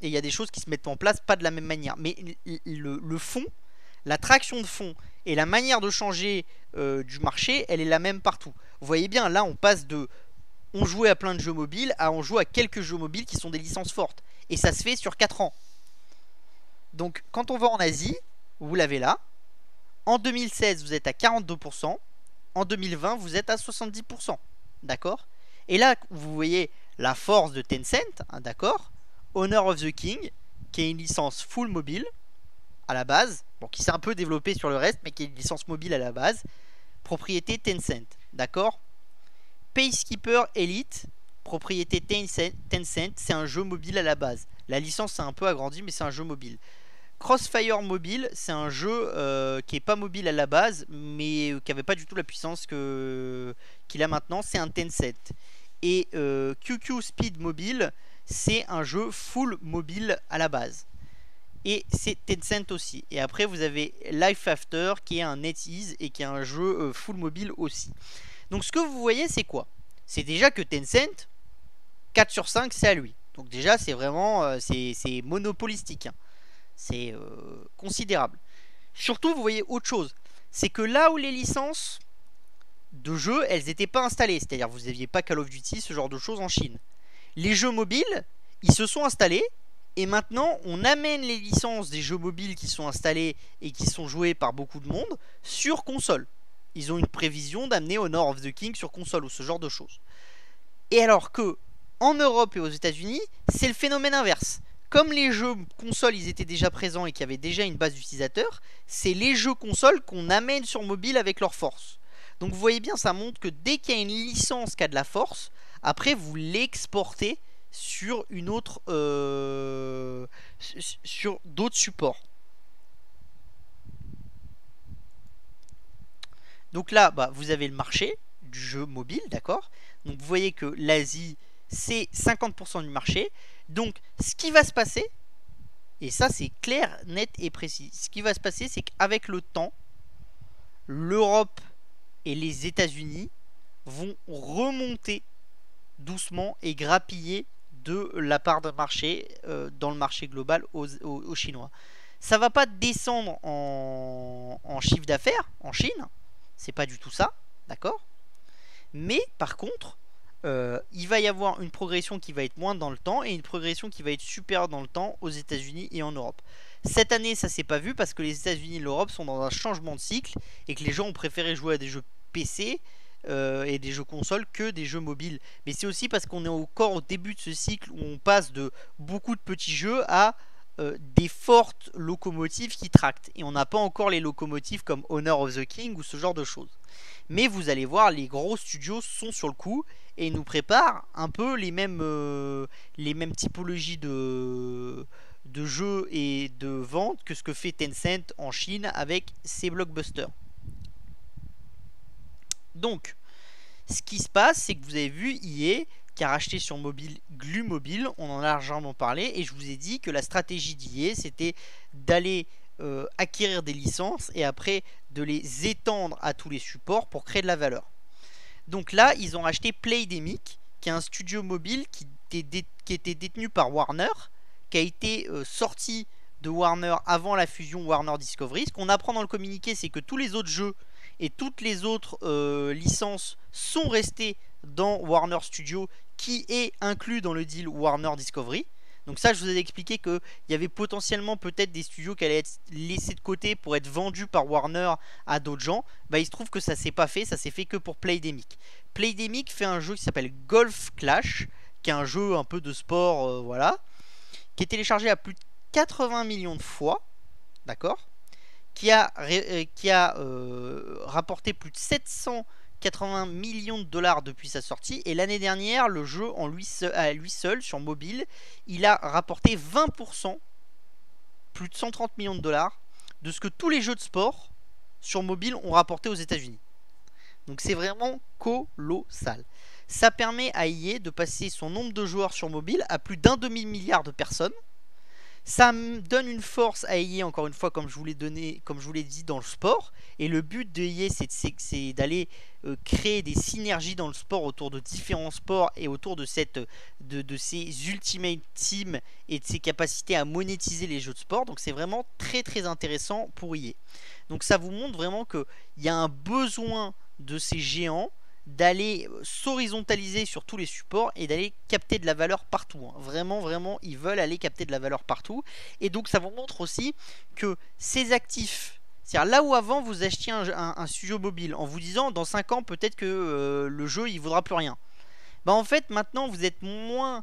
Et il y a des choses qui se mettent en place pas de la même manière. Mais le fond, la traction de fond et la manière de changer du marché, elle est la même partout. Vous voyez bien, là on passe de on jouait à plein de jeux mobiles à on joue à quelques jeux mobiles qui sont des licences fortes. Et ça se fait sur 4 ans. Donc quand on va en Asie, vous l'avez là. En 2016, vous êtes à 42%. En 2020, vous êtes à 70%. D'accord? Et là, vous voyez la force de Tencent, hein, d'accord? Honor of the King, qui est une licence full mobile à la base, bon, qui s'est un peu développée sur le reste, mais qui est une licence mobile à la base. Propriété Tencent, d'accord? Peacekeeper Elite, propriété Tencent, c'est un jeu mobile à la base. La licence s'est un peu agrandie, mais c'est un jeu mobile. Crossfire Mobile, c'est un jeu qui est pas mobile à la base, mais qui avait pas du tout la puissance qu'il a maintenant. C'est un Tencent. Et QQ Speed Mobile, c'est un jeu full mobile à la base. Et c'est Tencent aussi. Et après, vous avez Life After, qui est un NetEase et qui est un jeu full mobile aussi. Donc, ce que vous voyez, c'est quoi? C'est déjà que Tencent, 4 sur 5, c'est à lui. Donc, déjà, c'est vraiment c'est monopolistique. Hein. C'est considérable. Surtout, vous voyez autre chose. C'est que là où les licences de jeux, elles n'étaient pas installées. C'est-à-dire, vous n'aviez pas Call of Duty, ce genre de choses en Chine. Les jeux mobiles, ils se sont installés. Et maintenant, on amène les licences des jeux mobiles qui sont installés et qui sont joués par beaucoup de monde sur console. Ils ont une prévision d'amener Honor of the King sur console ou ce genre de choses. Et alors que, en Europe et aux États-Unis, c'est le phénomène inverse. Comme les jeux consoles ils étaient déjà présents et qu'il y avait déjà une base d'utilisateurs, c'est les jeux consoles qu'on amène sur mobile avec leur force. Donc vous voyez bien, ça montre que dès qu'il y a une licence qui a de la force, après vous l'exportez sur une autre sur d'autres supports. Donc là, bah, vous avez le marché du jeu mobile, d'accord? Donc vous voyez que l'Asie, c'est 50% du marché. Donc ce qui va se passer, et ça c'est clair, net et précis, ce qui va se passer, c'est qu'avec le temps, l'Europe et les États-Unis vont remonter doucement et grappiller de la part de marché dans le marché global aux Chinois. Ça va pas descendre en chiffre d'affaires en Chine, c'est pas du tout ça, d'accord? Mais par contre, il va y avoir une progression qui va être moindre dans le temps et une progression qui va être supérieure dans le temps aux États-Unis et en Europe. Cette année, ça s'est pas vu parce que les États-Unis et l'Europe sont dans un changement de cycle et que les gens ont préféré jouer à des jeux PC et des jeux consoles que des jeux mobiles. Mais c'est aussi parce qu'on est encore au début de ce cycle où on passe de beaucoup de petits jeux à des fortes locomotives qui tractent. Et on n'a pas encore les locomotives comme Honor of the King ou ce genre de choses. Mais vous allez voir, les gros studios sont sur le coup et nous préparent un peu les mêmes typologies de jeux et de ventes que ce que fait Tencent en Chine avec ses blockbusters. Donc, ce qui se passe, c'est que vous avez vu EA qui a racheté sur mobile Glu Mobile, on en a largement parlé, et je vous ai dit que la stratégie d'EA, c'était d'aller acquérir des licences et après de les étendre à tous les supports pour créer de la valeur. Donc là, ils ont racheté Playdemic, qui est un studio mobile qui était détenu par Warner, qui a été sorti de Warner avant la fusion Warner Discovery. Ce qu'on apprend dans le communiqué, c'est que tous les autres jeux et toutes les autres licences sont restées dans Warner Studio, qui est inclus dans le deal Warner Discovery. Donc ça, je vous ai expliqué qu'il y avait potentiellement peut-être des studios qui allaient être laissés de côté pour être vendus par Warner à d'autres gens. Bah, il se trouve que ça s'est pas fait, ça s'est fait que pour Playdemic. Playdemic fait un jeu qui s'appelle Golf Clash, qui est un jeu un peu de sport, voilà, qui est téléchargé à plus de 80 millions de fois, d'accord, qui a rapporté plus de 780 millions de dollars depuis sa sortie. Et l'année dernière, le jeu à lui seul sur mobile, il a rapporté 20%, plus de 130 millions de dollars, de ce que tous les jeux de sport sur mobile ont rapporté aux États-Unis. Donc c'est vraiment colossal. Ça permet à EA de passer son nombre de joueurs sur mobile à plus d'un demi-milliard de personnes. Ça me donne une force à EA, encore une fois, comme je vous l'ai dit dans le sport. Et le but de EA, c'est d'aller créer des synergies dans le sport autour de différents sports et autour de ces Ultimate Teams et de ses capacités à monétiser les jeux de sport. Donc c'est vraiment très très intéressant pour EA. Donc ça vous montre vraiment qu'il y a un besoin de ces géants, d'aller s'horizontaliser sur tous les supports et d'aller capter de la valeur partout, hein. Vraiment, vraiment, ils veulent aller capter de la valeur partout. Et donc ça vous montre aussi que ces actifs, c'est-à-dire là où avant vous achetiez un studio mobile en vous disant dans 5 ans peut-être que le jeu il vaudra plus rien. Bah en fait maintenant vous êtes moins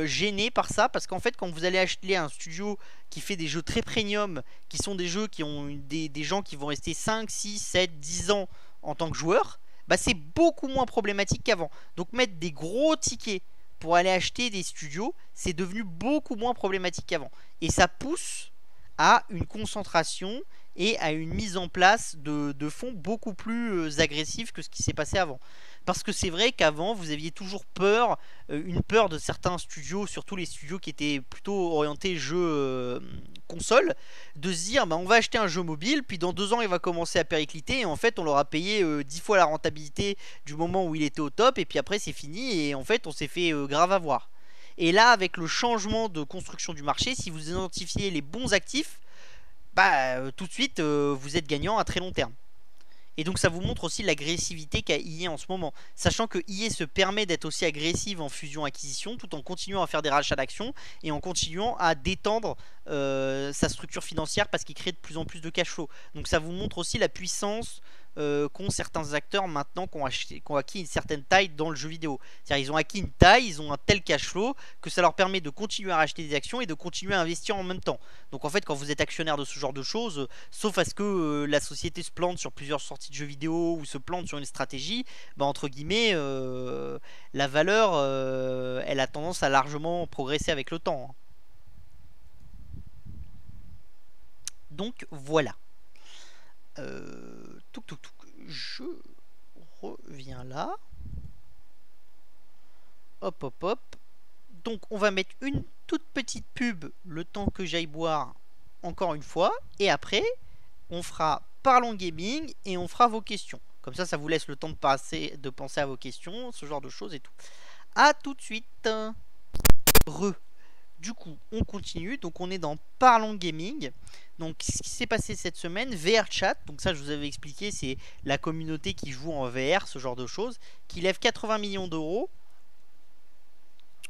gêné par ça, parce qu'en fait quand vous allez acheter un studio qui fait des jeux très premium, qui sont des jeux qui ont des gens qui vont rester 5, 6, 7, 10 ans en tant que joueurs, bah c'est beaucoup moins problématique qu'avant. Donc mettre des gros tickets pour aller acheter des studios, c'est devenu beaucoup moins problématique qu'avant. Et ça pousse à une concentration et à une mise en place de fonds beaucoup plus agressifs que ce qui s'est passé avant. Parce que c'est vrai qu'avant, vous aviez toujours peur, une peur de certains studios, surtout les studios qui étaient plutôt orientés jeux console, de se dire bah, on va acheter un jeu mobile, puis dans 2 ans il va commencer à péricliter, et en fait on leur a payé 10 fois la rentabilité du moment où il était au top, et puis après c'est fini, et en fait on s'est fait grave avoir. Et là, avec le changement de construction du marché, si vous identifiez les bons actifs, bah tout de suite vous êtes gagnant à très long terme. Et donc ça vous montre aussi l'agressivité qu'a EA en ce moment. Sachant que EA se permet d'être aussi agressive en fusion-acquisition tout en continuant à faire des rachats d'actions et en continuant à détendre sa structure financière parce qu'il crée de plus en plus de cash flow. Donc ça vous montre aussi la puissance qu'ont certains acteurs maintenant qui ont acquis une certaine taille dans le jeu vidéo. C'est-à-dire ils ont acquis une taille, ils ont un tel cash flow que ça leur permet de continuer à racheter des actions et de continuer à investir en même temps. Donc en fait quand vous êtes actionnaire de ce genre de choses, sauf à ce que la société se plante sur plusieurs sorties de jeux vidéo ou se plante sur une stratégie, bah entre guillemets la valeur elle a tendance à largement progresser avec le temps, hein. Donc voilà. Je reviens là. Hop hop hop. Donc on va mettre une toute petite pub le temps que j'aille boire encore une fois. Et après on fera Parlons Gaming et on fera vos questions. Comme ça vous laisse le temps de penser à vos questions, ce genre de choses et tout. A tout de suite. Du coup, on continue. Donc, on est dans Parlons Gaming. Donc, ce qui s'est passé cette semaine, VR Chat. Donc, ça, je vous avais expliqué, c'est la communauté qui joue en VR, ce genre de choses, qui lève 80 millions d'euros.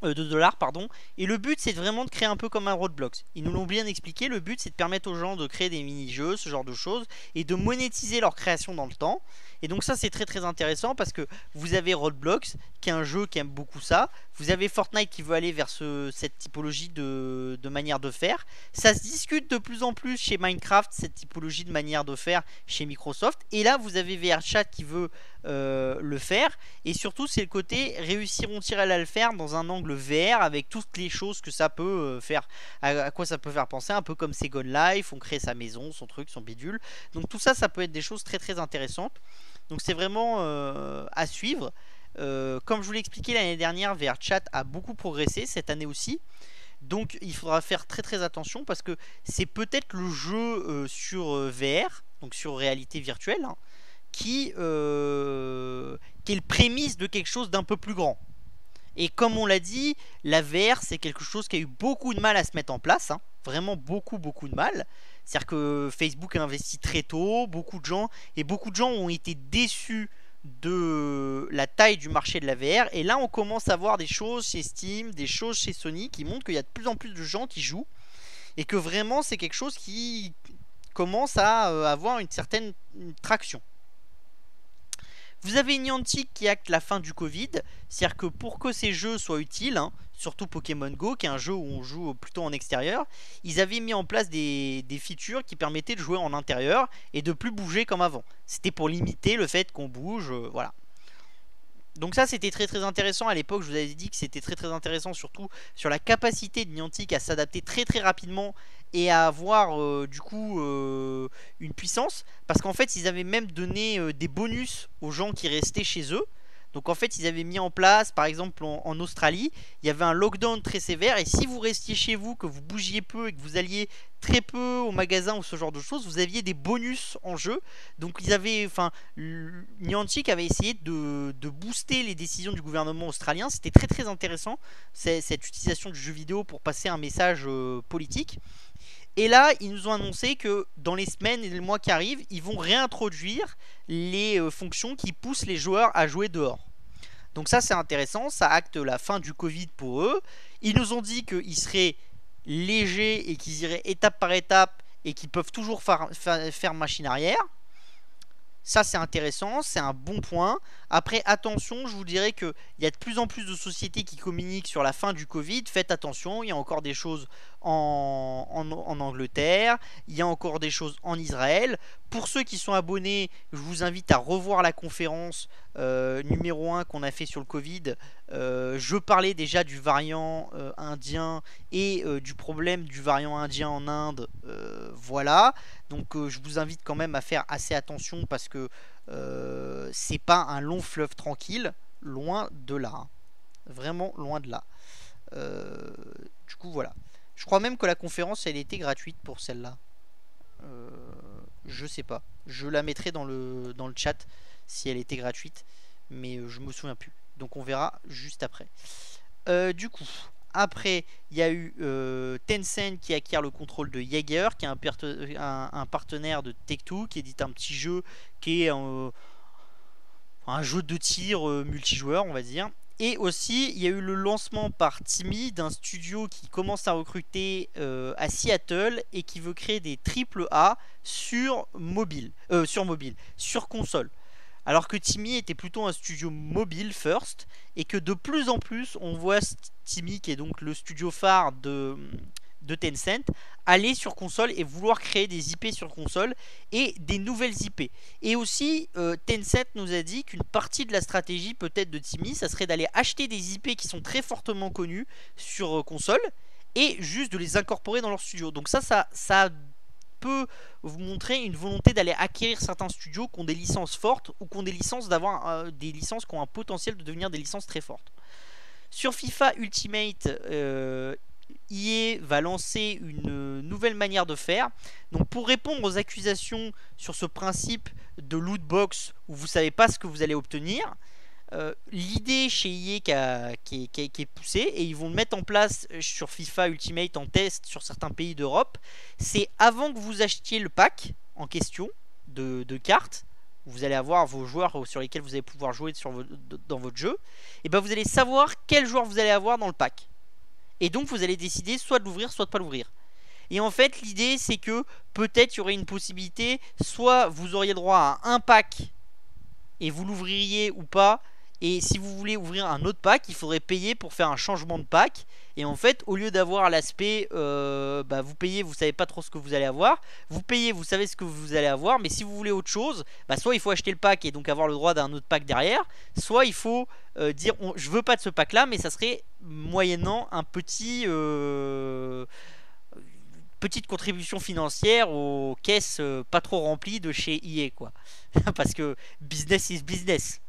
De dollars, pardon. Et le but, c'est vraiment de créer un peu comme un Roblox. Ils nous l'ont bien expliqué. Le but, c'est de permettre aux gens de créer des mini-jeux, ce genre de choses, et de monétiser leur création dans le temps. Et donc ça, c'est très très intéressant parce que vous avez Roblox, qui est un jeu qui aime beaucoup ça. Vous avez Fortnite qui veut aller vers cette typologie de manière de faire. Ça se discute de plus en plus chez Minecraft, cette typologie de manière de faire chez Microsoft. Et là, vous avez VRChat qui veut le faire. Et surtout, c'est le côté réussiront-ils à le faire dans un angle VR avec toutes les choses que ça peut faire, à quoi ça peut faire penser, un peu comme Second Life, on crée sa maison, son truc, son bidule. Donc tout ça, ça peut être des choses très très intéressantes. Donc c'est vraiment à suivre. Comme je vous l'ai expliqué l'année dernière, VRChat a beaucoup progressé cette année aussi. Donc il faudra faire très très attention parce que c'est peut-être le jeu sur VR, donc sur réalité virtuelle, hein, qui est le prémisse de quelque chose d'un peu plus grand. Et comme on l'a dit, la VR c'est quelque chose qui a eu beaucoup de mal à se mettre en place, hein, vraiment beaucoup de mal. C'est-à-dire que Facebook a investi très tôt, beaucoup de gens ont été déçus de la taille du marché de la VR. Et là on commence à voir des choses chez Steam, des choses chez Sony qui montrent qu'il y a de plus en plus de gens qui jouent et que vraiment c'est quelque chose qui commence à avoir une certaine traction. Vous avez Niantic qui acte la fin du Covid, c'est-à-dire que pour que ces jeux soient utiles, hein, surtout Pokémon Go, qui est un jeu où on joue plutôt en extérieur, ils avaient mis en place des features qui permettaient de jouer en intérieur et de plus bouger comme avant. C'était pour limiter le fait qu'on bouge, voilà. Donc ça c'était très très intéressant à l'époque, je vous avais dit que c'était très très intéressant surtout sur la capacité de Niantic à s'adapter très très rapidement et à avoir du coup une puissance, parce qu'en fait ils avaient même donné des bonus aux gens qui restaient chez eux. Donc en fait ils avaient mis en place, par exemple en Australie, il y avait un lockdown très sévère et si vous restiez chez vous, que vous bougiez peu et que vous alliez très peu au magasin ou ce genre de choses, vous aviez des bonus en jeu. Donc ils avaient, enfin, Niantic avait essayé de booster les décisions du gouvernement australien. C'était très très intéressant cette utilisation du jeu vidéo pour passer un message politique. Et là, ils nous ont annoncé que dans les semaines et les mois qui arrivent, ils vont réintroduire les fonctions qui poussent les joueurs à jouer dehors. Donc ça, c'est intéressant, ça acte la fin du Covid pour eux. Ils nous ont dit qu'ils seraient légers et qu'ils iraient étape par étape et qu'ils peuvent toujours faire machine arrière. Ça, c'est intéressant, c'est un bon point. Après, attention, je vous dirais qu'il y a de plus en plus de sociétés qui communiquent sur la fin du Covid. Faites attention, il y a encore des choses en Angleterre, il y a encore des choses en Israël. Pour ceux qui sont abonnés, je vous invite à revoir la conférence numéro 1 qu'on a fait sur le Covid. Je parlais déjà du variant indien et du problème du variant indien en Inde. Voilà. Donc je vous invite quand même à faire assez attention parce que c'est pas un long fleuve tranquille, loin de là. Hein. Vraiment loin de là. Du coup voilà. Je crois même que la conférence elle était gratuite pour celle-là. Je sais pas. Je la mettrai dans le chat si elle était gratuite. Mais je me souviens plus. Donc on verra juste après. Du coup, après, il y a eu Tencent qui acquiert le contrôle de Jaeger, qui est un partenaire de Take-Two, qui édite un petit jeu qui est un jeu de tir multijoueur, on va dire. Et aussi, il y a eu le lancement par Timmy d'un studio qui commence à recruter à Seattle et qui veut créer des AAA sur console. Alors que Timmy était plutôt un studio mobile first, et que de plus en plus on voit Timmy, qui est donc le studio phare de Tencent, aller sur console et vouloir créer des IP sur console et des nouvelles IP. Et aussi Tencent nous a dit qu'une partie de la stratégie peut-être de Timmy, ça serait d'aller acheter des IP qui sont très fortement connus sur console et juste de les incorporer dans leur studio. Donc ça peut vous montrer une volonté d'aller acquérir certains studios qui ont des licences fortes ou qui ont des licences des licences qui ont un potentiel de devenir des licences très fortes. Sur FIFA Ultimate, EA va lancer une nouvelle manière de faire. Donc pour répondre aux accusations sur ce principe de loot box où vous savez pas ce que vous allez obtenir, l'idée chez EA qui est poussée, et ils vont le mettre en place sur FIFA Ultimate en test sur certains pays d'Europe, c'est avant que vous achetiez le pack en question de cartes, vous allez avoir vos joueurs sur lesquels vous allez pouvoir jouer dans votre jeu, et ben vous allez savoir quel joueur vous allez avoir dans le pack. Et donc vous allez décider soit de l'ouvrir, soit de pas l'ouvrir. Et en fait l'idée c'est que peut-être il y aurait une possibilité, soit vous auriez le droit à un pack et vous l'ouvririez ou pas. Et si vous voulez ouvrir un autre pack, il faudrait payer pour faire un changement de pack. Et en fait, au lieu d'avoir l'aspect vous payez, vous savez pas trop ce que vous allez avoir. Vous payez, vous savez ce que vous allez avoir. Mais si vous voulez autre chose, soit il faut acheter le pack et donc avoir le droit d'un autre pack derrière. Soit il faut dire je veux pas de ce pack là, mais ça serait moyennant un petite contribution financière aux caisses pas trop remplies de chez EA, quoi. Parce que business is business.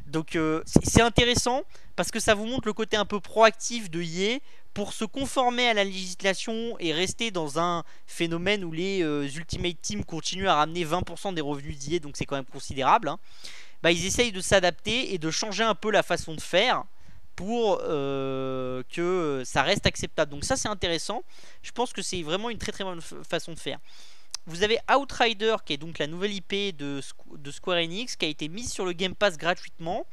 Donc c'est intéressant parce que ça vous montre le côté un peu proactif de EA pour se conformer à la législation et rester dans un phénomène où les Ultimate Team continuent à ramener 20% des revenus d'EA, donc c'est quand même considérable. Hein. Ils essayent de s'adapter et de changer un peu la façon de faire pour que ça reste acceptable. Donc ça c'est intéressant. Je pense que c'est vraiment une très très bonne façon de faire. Vous avez Outrider qui est donc la nouvelle IP de Square Enix qui a été mise sur le Game Pass gratuitement.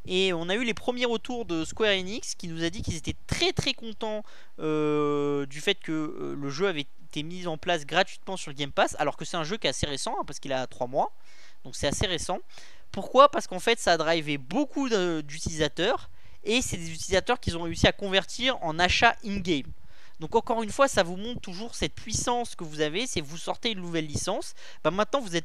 Et on a eu les premiers retours de Square Enix qui nous a dit qu'ils étaient très très contents du fait que le jeu avait été mis en place gratuitement sur le Game Pass. Alors que c'est un jeu qui est assez récent parce qu'il a 3 mois. Donc c'est assez récent. Pourquoi? Parce qu'en fait ça a drivé beaucoup d'utilisateurs. Et c'est des utilisateurs qu'ils ont réussi à convertir en achats in-game. Donc encore une fois, ça vous montre toujours cette puissance que vous avez. C'est vous sortez une nouvelle licence. Maintenant, vous avez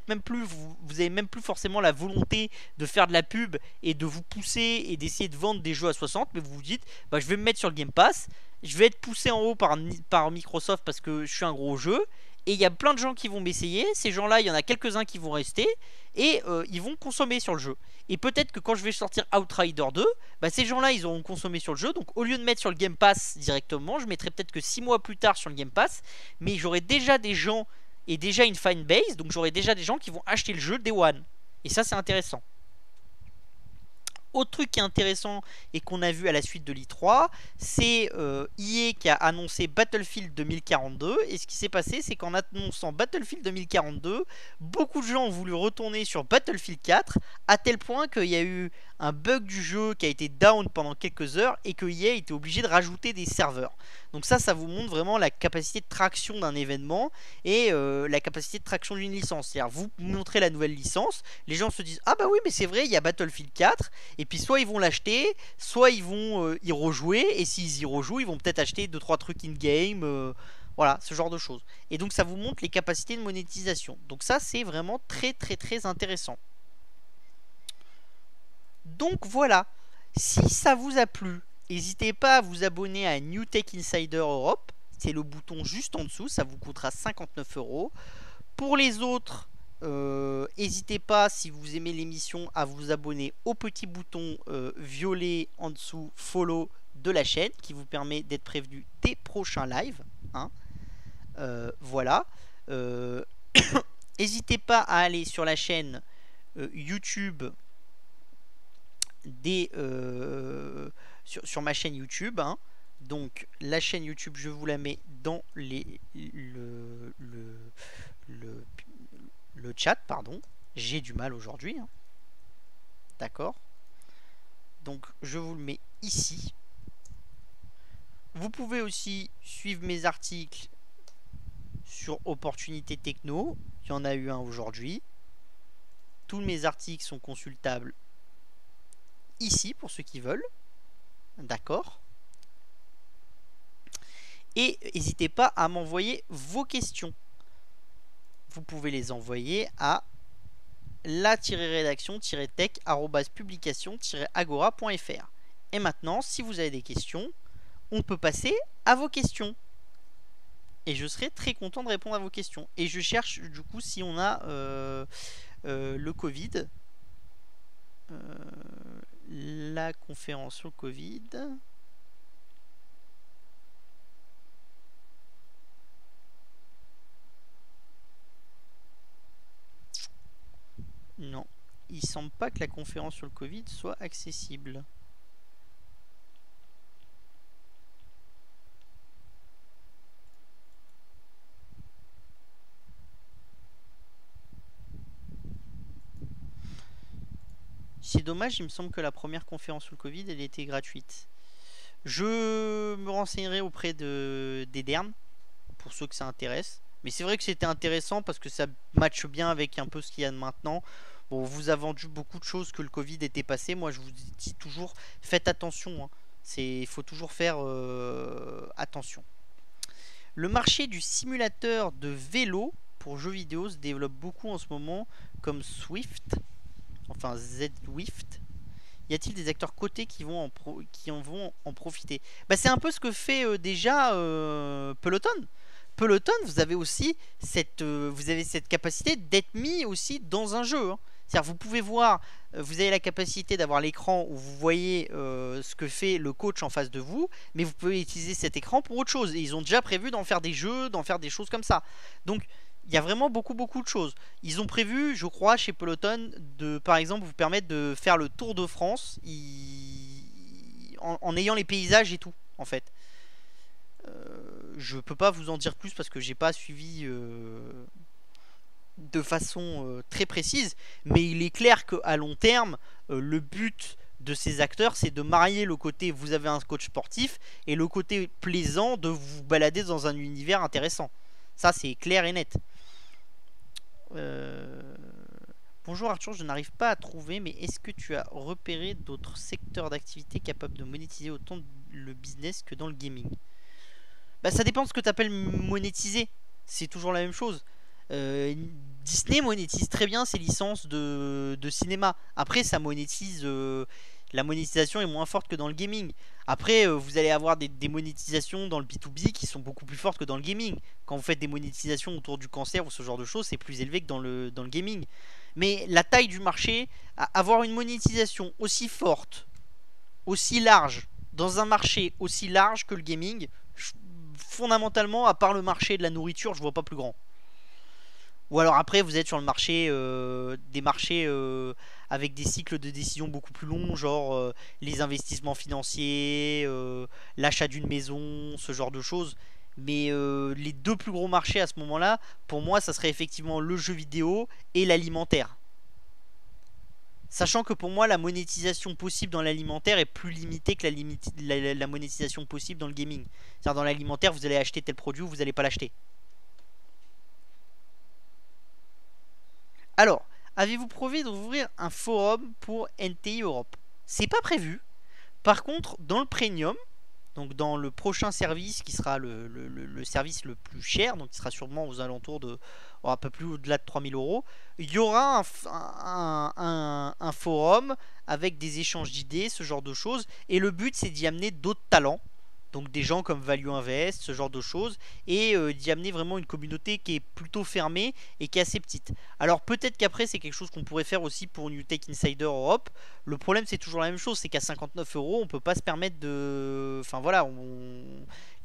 même plus forcément la volonté de faire de la pub et de vous pousser et d'essayer de vendre des jeux à 60. Mais vous vous dites, je vais me mettre sur le Game Pass. Je vais être poussé en haut par Microsoft parce que je suis un gros jeu. Et il y a plein de gens qui vont m'essayer. Ces gens-là, il y en a quelques-uns qui vont rester. Et ils vont consommer sur le jeu. Et peut-être que quand je vais sortir Outrider 2, ces gens-là, ils auront consommé sur le jeu. Donc au lieu de mettre sur le Game Pass directement, je mettrai peut-être que 6 mois plus tard sur le Game Pass. Mais j'aurai déjà des gens et déjà une fanbase. Donc j'aurai déjà des gens qui vont acheter le jeu Day One. Et ça, c'est intéressant. Autre truc qui est intéressant et qu'on a vu à la suite de l'E3, c'est EA qui a annoncé Battlefield 2042. Et ce qui s'est passé, c'est qu'en annonçant Battlefield 2042, beaucoup de gens ont voulu retourner sur Battlefield 4, à tel point qu'il y a eu un bug du jeu qui a été down pendant quelques heures et que EA était obligé de rajouter des serveurs. Donc ça vous montre vraiment la capacité de traction d'un événement et la capacité de traction d'une licence. C'est-à-dire, vous montrez la nouvelle licence, les gens se disent « Ah bah oui, mais c'est vrai, il y a Battlefield 4 », et puis soit ils vont l'acheter, soit ils vont y rejouer, et s'ils y rejouent, ils vont peut-être acheter 2-3 trucs in-game, voilà, ce genre de choses. Et donc ça vous montre les capacités de monétisation. Donc ça, c'est vraiment très très très intéressant. Donc voilà, si ça vous a plu, n'hésitez pas à vous abonner à New Tech Insider Europe. C'est le bouton juste en dessous, ça vous coûtera 59 €. Pour les autres, n'hésitez pas, si vous aimez l'émission, à vous abonner au petit bouton violet en dessous, follow de la chaîne, qui vous permet d'être prévenu des prochains lives. Hein. Voilà. N'hésitez pas à aller sur la chaîne YouTube sur ma chaîne YouTube. Hein. Donc la chaîne YouTube, je vous la mets dans le chat, pardon. J'ai du mal aujourd'hui. Hein. D'accord. Donc je vous le mets ici. Vous pouvez aussi suivre mes articles sur Opportunité Techno. Il y en a eu un aujourd'hui. Tous mes articles sont consultables ici pour ceux qui veulent. D'accord. Et n'hésitez pas à m'envoyer vos questions. Vous pouvez les envoyer à la-rédaction-tech@publication-agora.fr. Et maintenant, si vous avez des questions, on peut passer à vos questions. Et je serai très content de répondre à vos questions. Et je cherche du coup si on a le Covid. La conférence sur le Covid. Non, il semble pas que la conférence sur le Covid soit accessible. C'est dommage, il me semble que la première conférence sur le Covid, elle était gratuite. Je me renseignerai auprès d'Edern, pour ceux que ça intéresse. Mais c'est vrai que c'était intéressant parce que ça matche bien avec un peu ce qu'il y a de maintenant. Bon, on vous a vendu beaucoup de choses que le Covid était passé. Moi, je vous dis toujours, faites attention. Hein. Il faut toujours faire attention. Le marché du simulateur de vélo pour jeux vidéo se développe beaucoup en ce moment, comme Swift, enfin Zwift. Y a-t-il des acteurs cotés qui vont en profiter? Bah, c'est un peu ce que fait déjà Peloton. Peloton, vous avez aussi cette capacité d'être mis aussi dans un jeu. Hein. C'est-à-dire, vous pouvez voir, vous avez la capacité d'avoir l'écran où vous voyez ce que fait le coach en face de vous, mais vous pouvez utiliser cet écran pour autre chose. Et ils ont déjà prévu d'en faire des jeux, d'en faire des choses comme ça. Donc, il y a vraiment beaucoup de choses. Ils ont prévu, je crois, chez Peloton, de par exemple vous permettre de faire le Tour de France en ayant les paysages et tout, en fait. Je peux pas vous en dire plus parce que j'ai pas suivi de façon très précise, mais il est clair qu'à long terme, le but de ces acteurs, c'est de marier le côté vous avez un coach sportif et le côté plaisant de vous balader dans un univers intéressant. Ça, c'est clair et net. Bonjour Arthur, je n'arrive pas à trouver, mais est-ce que tu as repéré d'autres secteurs d'activité capables de monétiser autant le business que dans le gaming? Bah, ça dépend de ce que tu appelles monétiser. C'est toujours la même chose. Disney monétise très bien ses licences de cinéma. Après, ça monétise. La monétisation est moins forte que dans le gaming. Après, vous allez avoir des monétisations dans le B2B qui sont beaucoup plus fortes que dans le gaming. Quand vous faites des monétisations autour du cancer ou ce genre de choses, c'est plus élevé que dans le gaming. Mais la taille du marché, avoir une monétisation aussi forte, aussi large, dans un marché aussi large que le gaming, fondamentalement, à part le marché de la nourriture, je vois pas plus grand. Ou alors après, vous êtes sur le marché des marchés avec des cycles de décision beaucoup plus longs, genre les investissements financiers, l'achat d'une maison, ce genre de choses. Mais les deux plus gros marchés à ce moment-là, pour moi, ça serait effectivement le jeu vidéo et l'alimentaire. Sachant que pour moi, la monétisation possible dans l'alimentaire est plus limitée que la monétisation possible dans le gaming. C'est-à-dire dans l'alimentaire, vous allez acheter tel produit ou vous n'allez pas l'acheter. Alors, avez-vous prévu d'ouvrir un forum pour NTI Europe? C'est pas prévu. Par contre, dans le premium, donc dans le prochain service qui sera le service le plus cher, donc qui sera sûrement aux alentours de un peu plus au-delà de 3000 euros, il y aura un forum avec des échanges d'idées, ce genre de choses. Et le but c'est d'y amener d'autres talents. Donc des gens comme Value Invest, ce genre de choses, et d'y amener vraiment une communauté qui est plutôt fermée et qui est assez petite. Alors peut-être qu'après c'est quelque chose qu'on pourrait faire aussi pour New Tech Insider Europe. Le problème c'est toujours la même chose, c'est qu'à 59 euros on peut pas se permettre de... Enfin voilà,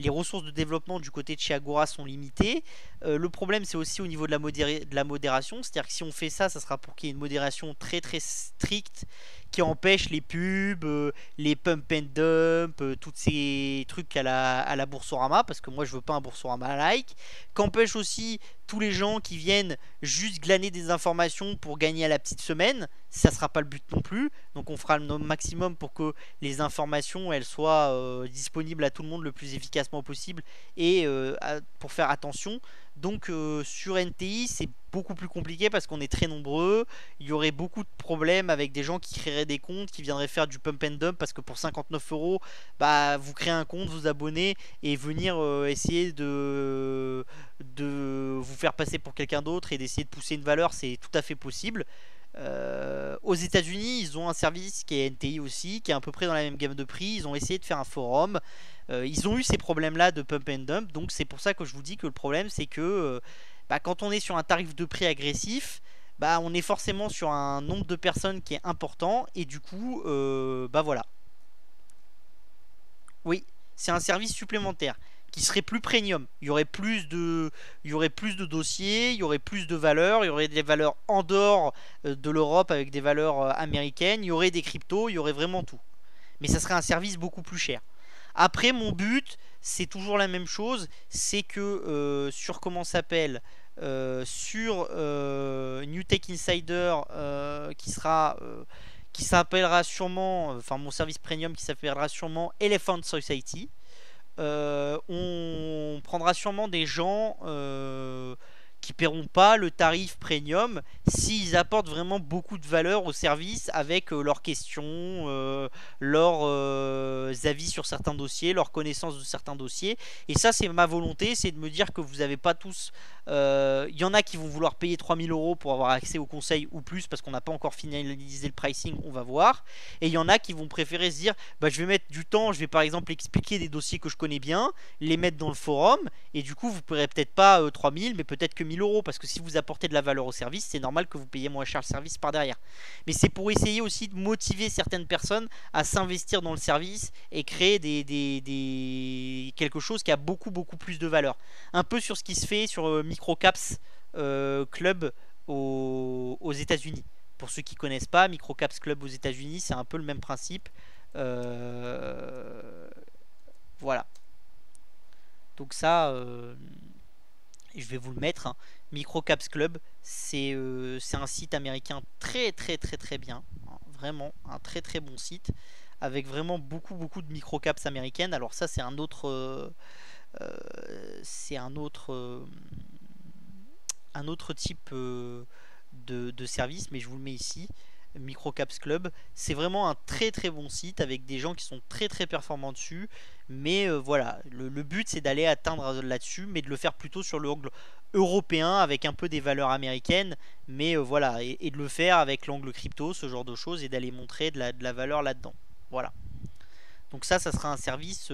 les ressources de développement du côté de chez Agora sont limitées. Le problème c'est aussi au niveau de la modération, c'est-à-dire que si on fait ça, ça sera pour qu'il y ait une modération très très stricte qui empêche les pubs, les pump and dump, tous ces trucs à la Boursorama, parce que moi je veux pas un Boursorama like, qu'empêche aussi tous les gens qui viennent juste glaner des informations pour gagner à la petite semaine, ça sera pas le but non plus, donc on fera le maximum pour que les informations elles soient disponibles à tout le monde le plus efficacement possible et pour faire attention. Donc sur NTI c'est beaucoup plus compliqué parce qu'on est très nombreux, il y aurait beaucoup de problèmes avec des gens qui créeraient des comptes, qui viendraient faire du pump and dump parce que pour 59 euros, bah, vous créez un compte, vous abonnez et venir essayer de vous faire passer pour quelqu'un d'autre et d'essayer de pousser une valeur, c'est tout à fait possible. Aux États-Unis, ils ont un service qui est NTI aussi, qui est à peu près dans la même gamme de prix. Ils ont essayé de faire un forum. Ils ont eu ces problèmes-là de pump and dump. Donc c'est pour ça que je vous dis que le problème, c'est que bah, quand on est sur un tarif de prix agressif, bah, on est forcément sur un nombre de personnes qui est important. Et du coup, bah voilà. Oui, c'est un service supplémentaire qui serait plus premium. Il y aurait plus de dossiers, il y aurait plus de valeurs, il y aurait des valeurs en dehors de l'Europe avec des valeurs américaines, il y aurait des cryptos, il y aurait vraiment tout. Mais ça serait un service beaucoup plus cher. Après, mon but, c'est toujours la même chose, c'est que sur comment s'appelle sur New Tech Insider qui s'appellera sûrement, enfin mon service premium qui s'appellera sûrement Elephant Society. On prendra sûrement des gens qui paieront pas le tarif premium s'ils apportent vraiment beaucoup de valeur au service avec leurs questions, leurs avis sur certains dossiers, leurs connaissances de certains dossiers. Et ça, c'est ma volonté, c'est de me dire que vous n'avez pas tous... Il y en a qui vont vouloir payer 3000 € pour avoir accès au conseil ou plus parce qu'on n'a pas encore finalisé le pricing, on va voir. Et il y en a qui vont préférer se dire, bah, je vais mettre du temps, je vais par exemple expliquer des dossiers que je connais bien, les mettre dans le forum, et du coup vous ne paierez peut-être pas 3000, mais peut-être que 1000 €, parce que si vous apportez de la valeur au service, c'est normal que vous payiez moins cher le service par derrière. Mais c'est pour essayer aussi de motiver certaines personnes à s'investir dans le service et créer quelque chose qui a beaucoup plus de valeur. Un peu sur ce qui se fait sur Microcaps Club aux États-Unis. Pour ceux qui connaissent pas, Microcaps Club aux États-Unis, c'est un peu le même principe. Voilà. Donc ça, je vais vous le mettre, hein. Microcaps Club, c'est un site américain très bien, hein. Vraiment un très bon site avec vraiment beaucoup de microcaps américaines. Alors ça c'est un autre un autre type de service, mais je vous le mets ici. Microcaps Club, c'est vraiment un très bon site avec des gens qui sont très performants dessus, mais voilà, le but c'est d'aller atteindre là-dessus, mais de le faire plutôt sur l'angle européen avec un peu des valeurs américaines, mais voilà, et de le faire avec l'angle crypto, ce genre de choses, et d'aller montrer de la valeur là-dedans. Voilà. Donc ça sera un service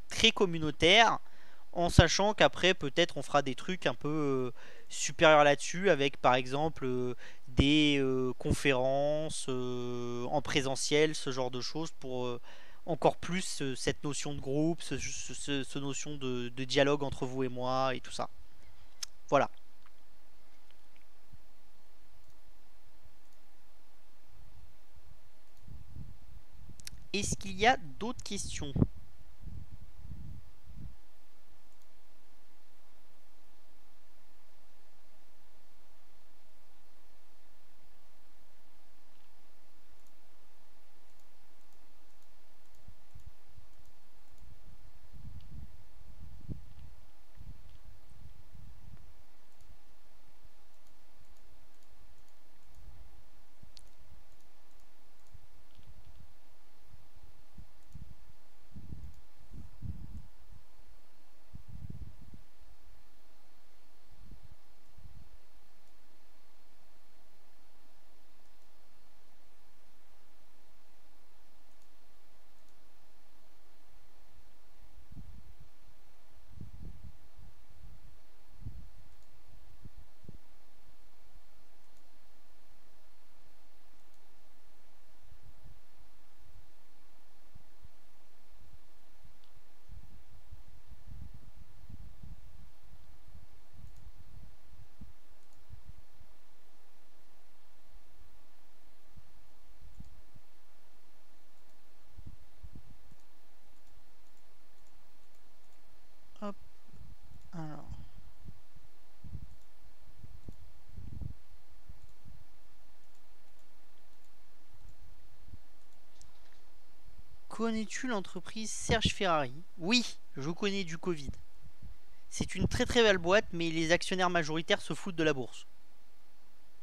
très communautaire, en sachant qu'après peut-être on fera des trucs un peu supérieurs là-dessus, avec par exemple des conférences en présentiel, ce genre de choses, pour encore plus cette notion de groupe, ce notion de dialogue entre vous et moi et tout ça. Voilà. Est-ce qu'il y a d'autres questions? Hop, alors. Connais-tu l'entreprise Serge Ferrari? Oui, je connais du Covid. C'est une très très belle boîte, mais les actionnaires majoritaires se foutent de la bourse.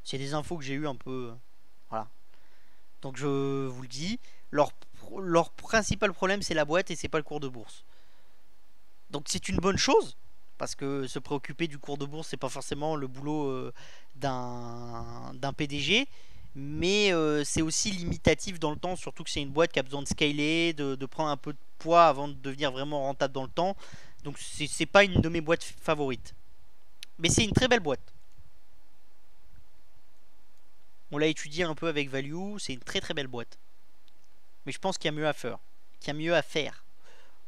C'est des infos que j'ai eu un peu. Voilà. Donc je vous le dis, leur principal problème c'est la boîte et c'est pas le cours de bourse. Donc c'est une bonne chose, parce que se préoccuper du cours de bourse c'est pas forcément le boulot d'un PDG, mais c'est aussi limitatif dans le temps, surtout que c'est une boîte qui a besoin de scaler, de prendre un peu de poids avant de devenir vraiment rentable dans le temps. Donc c'est pas une de mes boîtes favorites. Mais c'est une très belle boîte. On l'a étudié un peu avec Value, c'est une très très belle boîte. Mais je pense qu'il y a mieux à faire. Qu'il y a mieux à faire.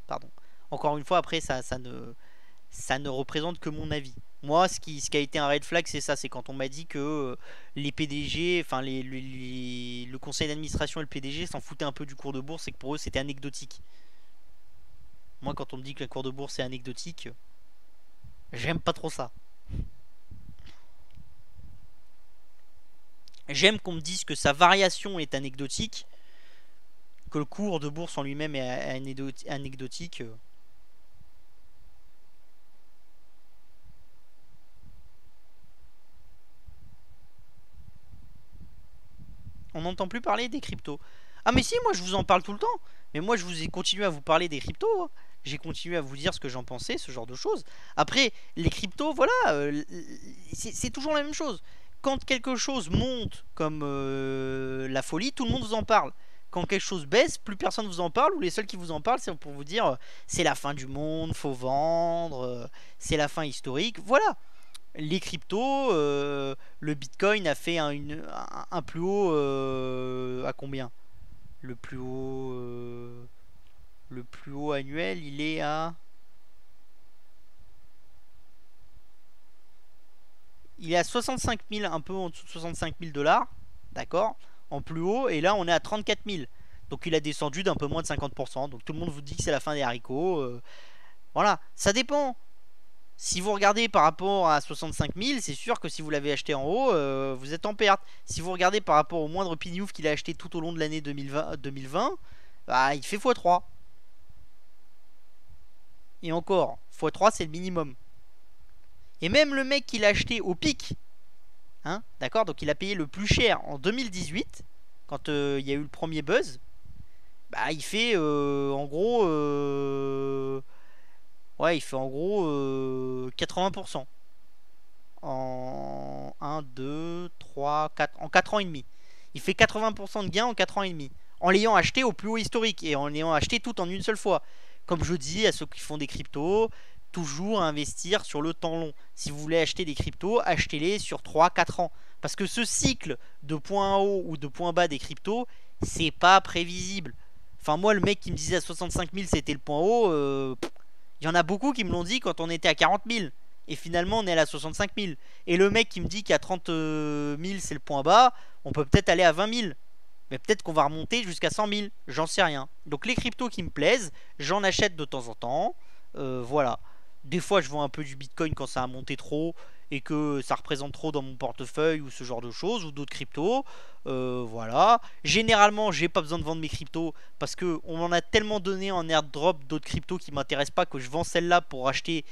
Pardon. Encore une fois, après, ça ne représente que mon avis. Moi, ce qui a été un red flag, c'est ça. C'est quand on m'a dit que les PDG, enfin le conseil d'administration et le PDG s'en foutaient un peu du cours de bourse et que pour eux, c'était anecdotique. Moi, quand on me dit que le cours de bourse est anecdotique, j'aime pas trop ça. J'aime qu'on me dise que sa variation est anecdotique, que le cours de bourse en lui-même est anecdotique. On n'entend plus parler des cryptos. Ah mais si, moi je vous en parle tout le temps. Mais moi je vous ai continué à vous parler des cryptos, hein. J'ai continué à vous dire ce que j'en pensais, ce genre de choses. Après, les cryptos, voilà, c'est toujours la même chose. Quand quelque chose monte comme la folie, tout le monde vous en parle. Quand quelque chose baisse, plus personne vous en parle, ou les seuls qui vous en parlent, c'est pour vous dire c'est la fin du monde, faut vendre, c'est la fin historique. Voilà, les cryptos, le Bitcoin a fait un plus haut à combien? Le plus haut, le plus haut annuel, il est à, il est à 65 000, un peu en dessous de 65 000 dollars, d'accord, en plus haut, et là on est à 34 000. Donc il a descendu d'un peu moins de 50%. Donc tout le monde vous dit que c'est la fin des haricots. Voilà, ça dépend. Si vous regardez par rapport à 65 000, c'est sûr que si vous l'avez acheté en haut, vous êtes en perte. Si vous regardez par rapport au moindre pignouf qu'il a acheté tout au long de l'année 2020, bah, il fait x3. Et encore, x3 c'est le minimum. Et même le mec qui l'a acheté au pic, hein, d'accord, donc il a payé le plus cher en 2018, quand il y a eu le premier buzz, bah il fait en gros... ouais, il fait en gros 80%. En 1, 2, 3, 4, en 4 ans et demi. Il fait 80% de gain en 4 ans et demi. En l'ayant acheté au plus haut historique et en l'ayant acheté tout en une seule fois. Comme je dis à ceux qui font des cryptos, toujours investir sur le temps long. Si vous voulez acheter des cryptos, achetez-les sur 3, 4 ans. Parce que ce cycle de point haut ou de point bas des cryptos, c'est pas prévisible. Enfin, moi, le mec qui me disait à 65 000 c'était le point haut, il y en a beaucoup qui me l'ont dit quand on était à 40 000. Et finalement, on est à la 65 000. Et le mec qui me dit qu'à 30 000 c'est le point bas, on peut peut-être aller à 20 000. Mais peut-être qu'on va remonter jusqu'à 100 000, j'en sais rien. Donc les cryptos qui me plaisent, j'en achète de temps en temps. Voilà. Des fois, je vends un peu du Bitcoin quand ça a monté trop et que ça représente trop dans mon portefeuille ou ce genre de choses, ou d'autres cryptos. Voilà. Généralement, j'ai pas besoin de vendre mes cryptos parce que on m'en a tellement donné en airdrop d'autres cryptos qui m'intéressent pas que je vends celle-là pour acheter,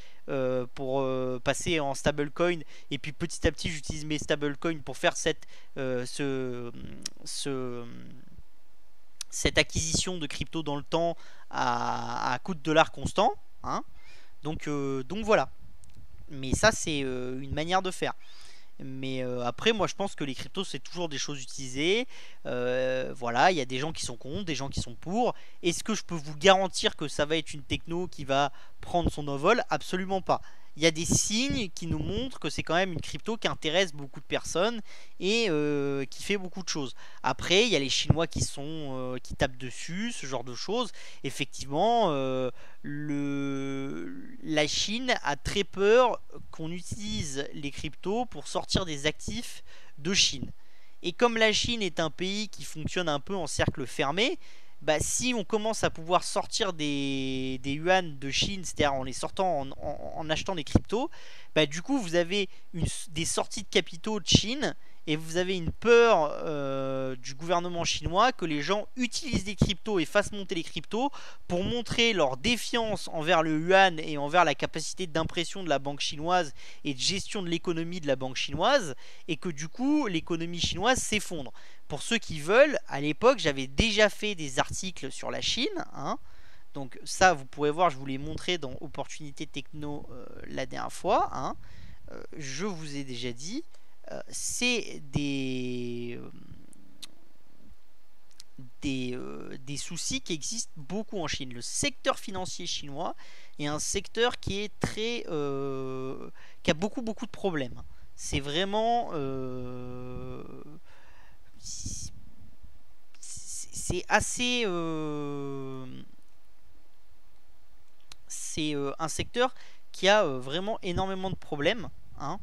pour passer en stablecoin. Et puis petit à petit, j'utilise mes stablecoins pour faire euh, ce, ce, cette acquisition de crypto dans le temps à coût de dollars constant. Hein. Donc voilà. Mais ça, c'est une manière de faire. Mais après, moi, je pense que les cryptos, c'est toujours des choses utilisées. Voilà, il y a des gens qui sont contre, des gens qui sont pour. Est-ce que je peux vous garantir que ça va être une techno qui va prendre son envol? Absolument pas. Il y a des signes qui nous montrent que c'est quand même une crypto qui intéresse beaucoup de personnes et qui fait beaucoup de choses. Après, il y a les Chinois qui tapent dessus, ce genre de choses. Effectivement, la Chine a très peur qu'on utilise les cryptos pour sortir des actifs de Chine. Et comme la Chine est un pays qui fonctionne un peu en cercle fermé, bah, si on commence à pouvoir sortir des yuan de Chine, c'est-à-dire en les sortant en achetant des cryptos, bah, du coup vous avez des sorties de capitaux de Chine et vous avez une peur du gouvernement chinois que les gens utilisent des cryptos et fassent monter les cryptos pour montrer leur défiance envers le yuan et envers la capacité d'impression de la banque chinoise et de gestion de l'économie de la banque chinoise, et que du coup l'économie chinoise s'effondre. Pour ceux qui veulent, à l'époque j'avais déjà fait des articles sur la Chine, hein. Donc ça vous pourrez voir, je vous l'ai montré dans Opportunité Techno la dernière fois, hein. Je vous ai déjà dit, c'est des soucis qui existent beaucoup en Chine. Le secteur financier chinois est un secteur qui est qui a beaucoup de problèmes. C'est vraiment c'est assez c'est un secteur qui a vraiment énormément de problèmes, hein,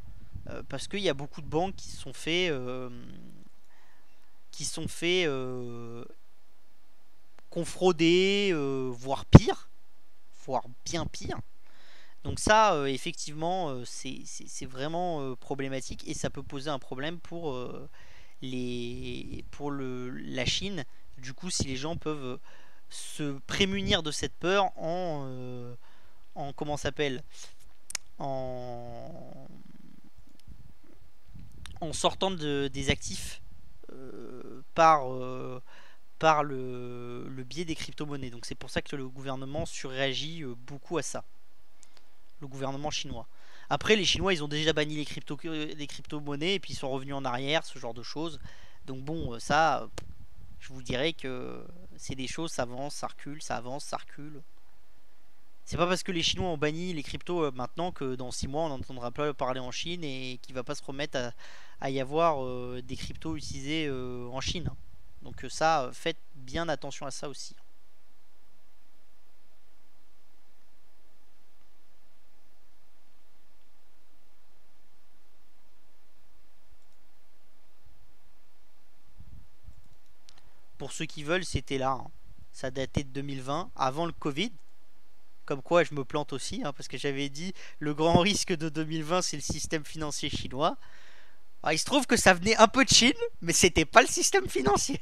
parce qu'il y a beaucoup de banques qui sont fait confrauder, voire pire, voire bien pire. Donc ça, effectivement, c'est vraiment problématique et ça peut poser un problème pour la Chine. Du coup, si les gens peuvent se prémunir de cette peur en comment ça s'appelle, en, en sortant des actifs par le biais des crypto-monnaies. Donc c'est pour ça que le gouvernement surréagit beaucoup à ça, le gouvernement chinois. Après, les Chinois, ils ont déjà banni les crypto-monnaies et puis ils sont revenus en arrière, ce genre de choses. Donc bon, ça, je vous dirais que c'est des choses, ça avance, ça recule, ça avance, ça recule. C'est pas parce que les Chinois ont banni les cryptos maintenant que dans 6 mois on n'entendra pas parler en Chine et qu'il va pas se remettre à y avoir des cryptos utilisés en Chine. Donc ça, faites bien attention à ça aussi. Pour ceux qui veulent, c'était là, hein. Ça datait de 2020, avant le Covid. Comme quoi je me plante aussi, hein, parce que j'avais dit le grand risque de 2020 c'est le système financier chinois. Alors, il se trouve que ça venait un peu de Chine, mais c'était pas le système financier.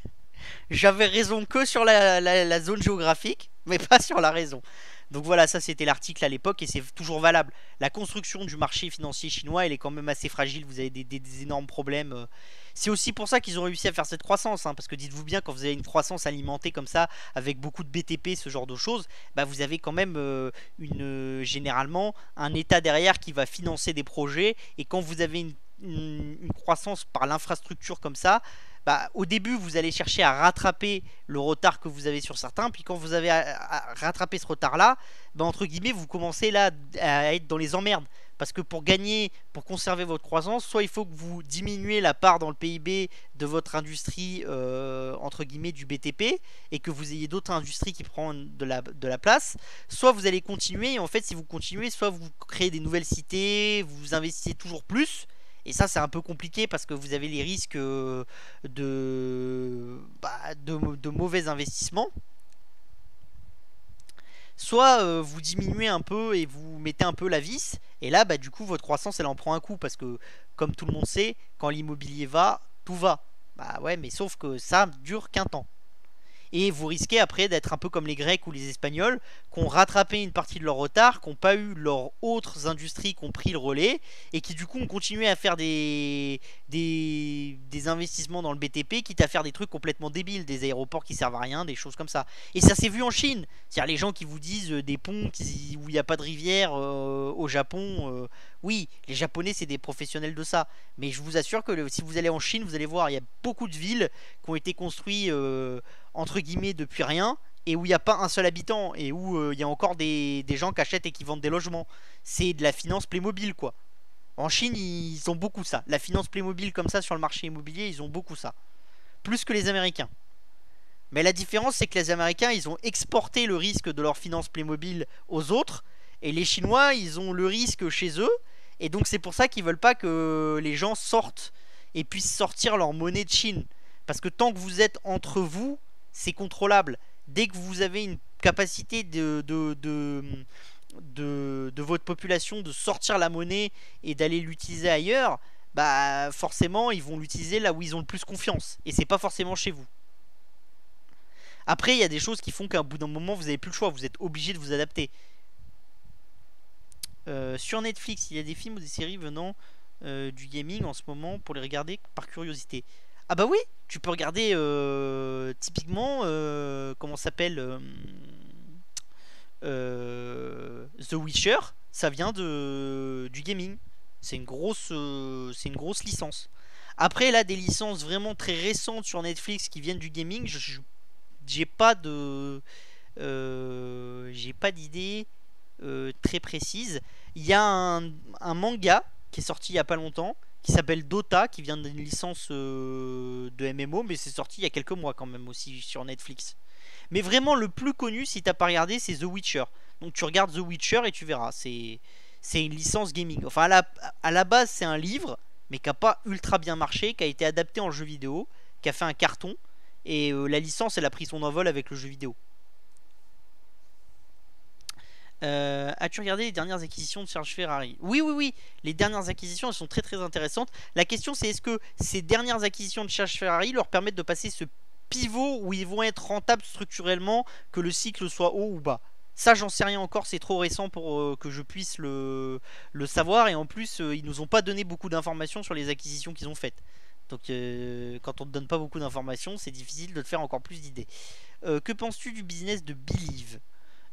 J'avais raison que sur la zone géographique, mais pas sur la raison. Donc voilà, ça c'était l'article à l'époque et c'est toujours valable. La construction du marché financier chinois, elle est quand même assez fragile. Vous avez des énormes problèmes. C'est aussi pour ça qu'ils ont réussi à faire cette croissance, hein, parce que dites-vous bien, quand vous avez une croissance alimentée comme ça, avec beaucoup de BTP, ce genre de choses, bah vous avez quand même généralement un État derrière qui va financer des projets. Et quand vous avez une croissance par l'infrastructure comme ça, bah, au début vous allez chercher à rattraper le retard que vous avez sur certains, puis quand vous avez à rattraper ce retard là, bah, entre guillemets vous commencez là à être dans les emmerdes, parce que pour gagner, pour conserver votre croissance, soit il faut que vous diminuez la part dans le PIB de votre industrie entre guillemets du BTP et que vous ayez d'autres industries qui prennent de la place, soit vous allez continuer, et en fait si vous continuez, soit vous créez des nouvelles cités, vous investissez toujours plus, Et ça, c'est un peu compliqué parce que vous avez les risques de mauvais investissements. Soit vous diminuez un peu et vous mettez un peu la vis, et là, bah, du coup, votre croissance, elle en prend un coup parce que, comme tout le monde sait, quand l'immobilier va, tout va. Bah ouais, mais sauf que ça dure qu'un temps. Et vous risquez après d'être un peu comme les Grecs ou les Espagnols, qui ont rattrapé une partie de leur retard, qui n'ont pas eu leurs autres industries qui ont pris le relais, et qui du coup ont continué à faire des investissements dans le BTP, quitte à faire des trucs complètement débiles, des aéroports qui servent à rien, des choses comme ça. Et ça s'est vu en Chine. C'est-à-dire les gens qui vous disent des ponts où il n'y a pas de rivière au Japon. Oui, les Japonais, c'est des professionnels de ça. Mais je vous assure que si vous allez en Chine, vous allez voir, il y a beaucoup de villes qui ont été construites entre guillemets depuis rien, et où il n'y a pas un seul habitant, et où il y a encore des gens qui achètent et qui vendent des logements. C'est de la finance Playmobil, quoi. En Chine, ils ont beaucoup ça. La finance Playmobil comme ça sur le marché immobilier, ils ont beaucoup ça. Plus que les Américains. Mais la différence, c'est que les Américains, ils ont exporté le risque de leur finance Playmobil aux autres, et les Chinois, ils ont le risque chez eux, et donc c'est pour ça qu'ils veulent pas que les gens sortent et puissent sortir leur monnaie de Chine. Parce que tant que vous êtes entre vous, c'est contrôlable. Dès que vous avez une capacité de votre population de sortir la monnaie et d'aller l'utiliser ailleurs, bah forcément ils vont l'utiliser là où ils ont le plus confiance. Et c'est pas forcément chez vous. Après, il y a des choses qui font qu'à bout d'un moment, vous n'avez plus le choix, vous êtes obligé de vous adapter. Sur Netflix, il y a des films ou des séries venant du gaming en ce moment pour les regarder par curiosité. Ah bah oui, tu peux regarder typiquement, comment ça s'appelle The Witcher, ça vient du gaming. C'est une grosse licence. Après là, des licences vraiment très récentes sur Netflix qui viennent du gaming, j'ai pas de j'ai pas d'idée très précise. Il y a un manga qui est sorti il y a pas longtemps qui s'appelle Dota, qui vient d'une licence de MMO, mais c'est sorti il y a quelques mois quand même aussi sur Netflix. Mais vraiment le plus connu, si t'as pas regardé, c'est The Witcher. Donc tu regardes The Witcher et tu verras. C'est une licence gaming. Enfin à la base c'est un livre, mais qui a pas ultra bien marché, qui a été adapté en jeu vidéo, qui a fait un carton. Et la licence elle a pris son envol avec le jeu vidéo. As-tu regardé les dernières acquisitions de Serge Ferrari? Oui, oui, oui. Les dernières acquisitions, elles sont très très intéressantes. La question, c'est est-ce que ces dernières acquisitions de Serge Ferrari leur permettent de passer ce pivot où ils vont être rentables structurellement, que le cycle soit haut ou bas? Ça, j'en sais rien encore. C'est trop récent pour que je puisse le savoir. Et en plus, ils nous ont pas donné beaucoup d'informations sur les acquisitions qu'ils ont faites. Donc, quand on ne donne pas beaucoup d'informations, c'est difficile de te faire encore plus d'idées. Que penses-tu du business de Believe?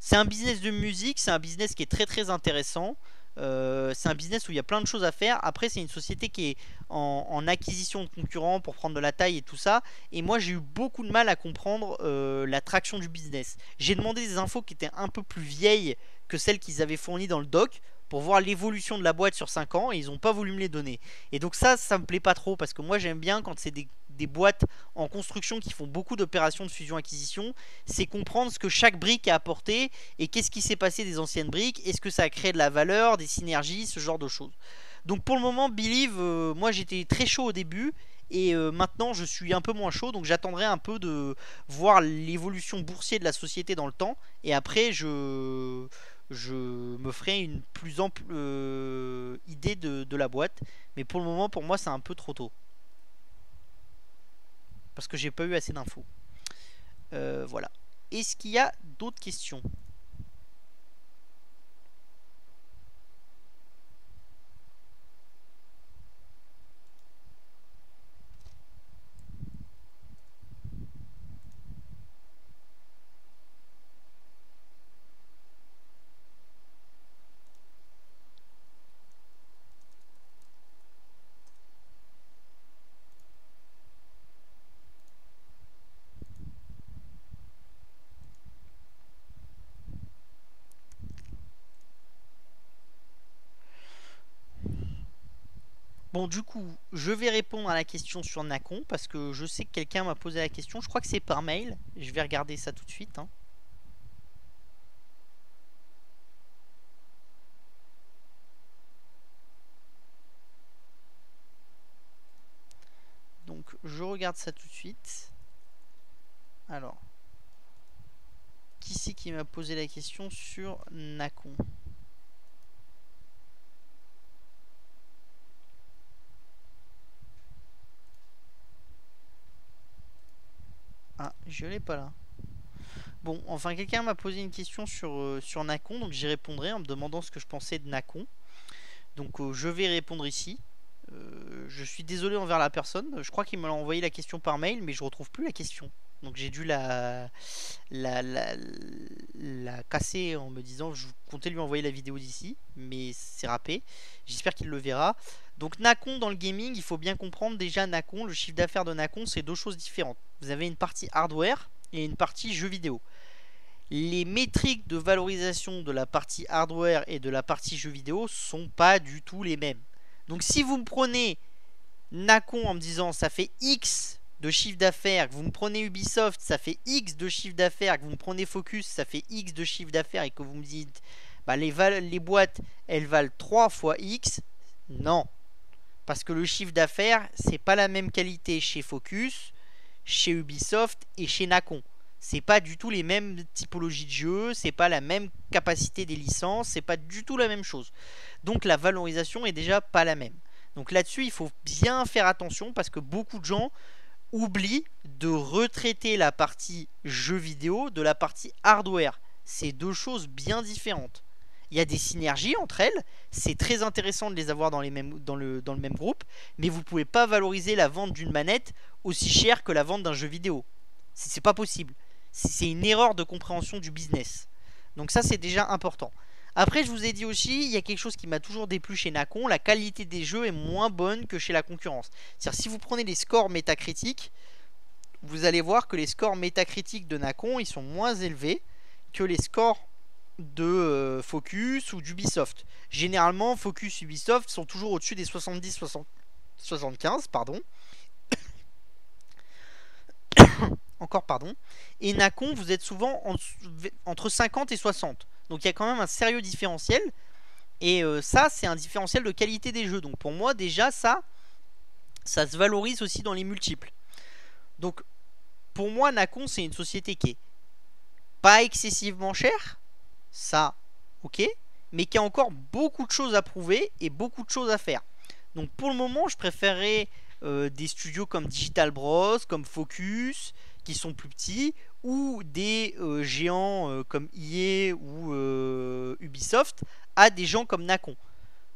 C'est un business de musique, c'est un business qui est très très intéressant. C'est un business où il y a plein de choses à faire. Après, c'est une société qui est en acquisition de concurrents pour prendre de la taille et tout ça. Et moi, j'ai eu beaucoup de mal à comprendre la traction du business. J'ai demandé des infos qui étaient un peu plus vieilles que celles qu'ils avaient fournies dans le doc pour voir l'évolution de la boîte sur 5 ans et ils n'ont pas voulu me les donner. Et donc ça me plaît pas trop parce que moi j'aime bien quand c'est des boîtes en construction qui font beaucoup d'opérations de fusion-acquisition, c'est comprendre ce que chaque brique a apporté et qu'est-ce qui s'est passé des anciennes briques, est-ce que ça a créé de la valeur, des synergies, ce genre de choses. Donc pour le moment, Believe, moi j'étais très chaud au début et maintenant je suis un peu moins chaud, donc j'attendrai un peu de voir l'évolution boursière de la société dans le temps et après je me ferai une plus ample idée de la boîte. Mais pour le moment, pour moi, c'est un peu trop tôt. Parce que j'ai pas eu assez d'infos. Voilà. Est-ce qu'il y a d'autres questions? Bon, du coup, je vais répondre à la question sur Nacon parce que je sais que quelqu'un m'a posé la question. Je crois que c'est par mail. Je vais regarder ça tout de suite, hein. regarde ça tout de suite. Alors, qui c'est qui m'a posé la question sur Nacon? Ah, je l'ai pas là. Bon, enfin, quelqu'un m'a posé une question sur Nacon, donc j'y répondrai en me demandant ce que je pensais de Nacon. Donc, je vais répondre ici. Je suis désolé envers la personne. Je crois qu'il m'a envoyé la question par mail, mais je retrouve plus la question. Donc, j'ai dû la casser en me disant je comptais lui envoyer la vidéo d'ici, mais c'est râpé. J'espère qu'il le verra. Donc, Nacon dans le gaming, il faut bien comprendre déjà Nacon, le chiffre d'affaires de Nacon, c'est deux choses différentes. Vous avez une partie hardware et une partie jeux vidéo. Les métriques de valorisation de la partie hardware et de la partie jeux vidéo sont pas du tout les mêmes. Donc si vous me prenez Nacon en me disant ça fait X de chiffre d'affaires, que vous me prenez Ubisoft, ça fait X de chiffre d'affaires, que vous me prenez Focus, ça fait X de chiffre d'affaires, et que vous me dites bah, les boîtes elles valent 3 fois X, non. Parce que le chiffre d'affaires, c'est pas la même qualité chez Focus, chez Ubisoft et chez Nacon. C'est pas du tout les mêmes typologies de jeux, c'est pas la même capacité des licences, c'est pas du tout la même chose. Donc la valorisation est déjà pas la même. Donc là-dessus, il faut bien faire attention parce que beaucoup de gens oublient de retraiter la partie jeux vidéo de la partie hardware. C'est deux choses bien différentes. Il y a des synergies entre elles, c'est très intéressant de les avoir dans le même groupe, mais vous ne pouvez pas valoriser la vente d'une manette aussi cher que la vente d'un jeu vidéo. C'est pas possible. C'est une erreur de compréhension du business. Donc ça, c'est déjà important. Après, je vous ai dit aussi, il y a quelque chose qui m'a toujours déplu chez Nacon, la qualité des jeux est moins bonne que chez la concurrence. C'est-à-dire, si vous prenez les scores métacritiques, vous allez voir que les scores métacritiques de Nacon, ils sont moins élevés que les scores de Focus ou d'Ubisoft. Généralement, Focus et Ubisoft sont toujours au-dessus des 70-75, pardon. Encore pardon. Et Nacon, vous êtes souvent entre 50 et 60. Donc il y a quand même un sérieux différentiel. Et ça, c'est un différentiel de qualité des jeux. Donc pour moi, déjà, ça se valorise aussi dans les multiples. Donc pour moi, Nacon, c'est une société qui est pas excessivement chère. Ça, ok. Mais qui a encore beaucoup de choses à prouver et beaucoup de choses à faire. Donc pour le moment, je préférerais des studios comme Digital Bros, comme Focus, qui sont plus petits, ou des géants comme EA ou Ubisoft, à des gens comme Nacon.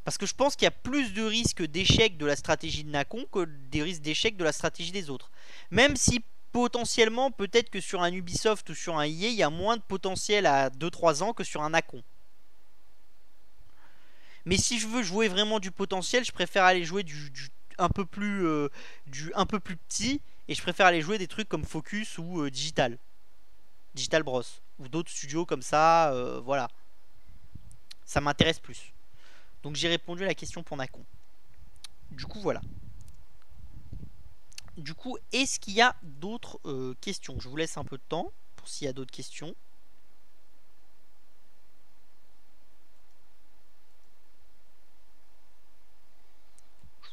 Parce que je pense qu'il y a plus de risques d'échec de la stratégie de Nacon que des risques d'échec de la stratégie des autres. Même si potentiellement, peut-être que sur un Ubisoft ou sur un EA, il y a moins de potentiel à 2-3 ans que sur un Nacon. Mais si je veux jouer vraiment du potentiel, je préfère aller jouer du un peu plus petit, et je préfère aller jouer des trucs comme Focus ou Digital Bros ou d'autres studios comme ça, voilà, ça m'intéresse plus. Donc j'ai répondu à la question pour Nacon. Du coup voilà. Du coup, est-ce qu'il y a d'autres questions? Je vous laisse un peu de temps pour s'il y a d'autres questions.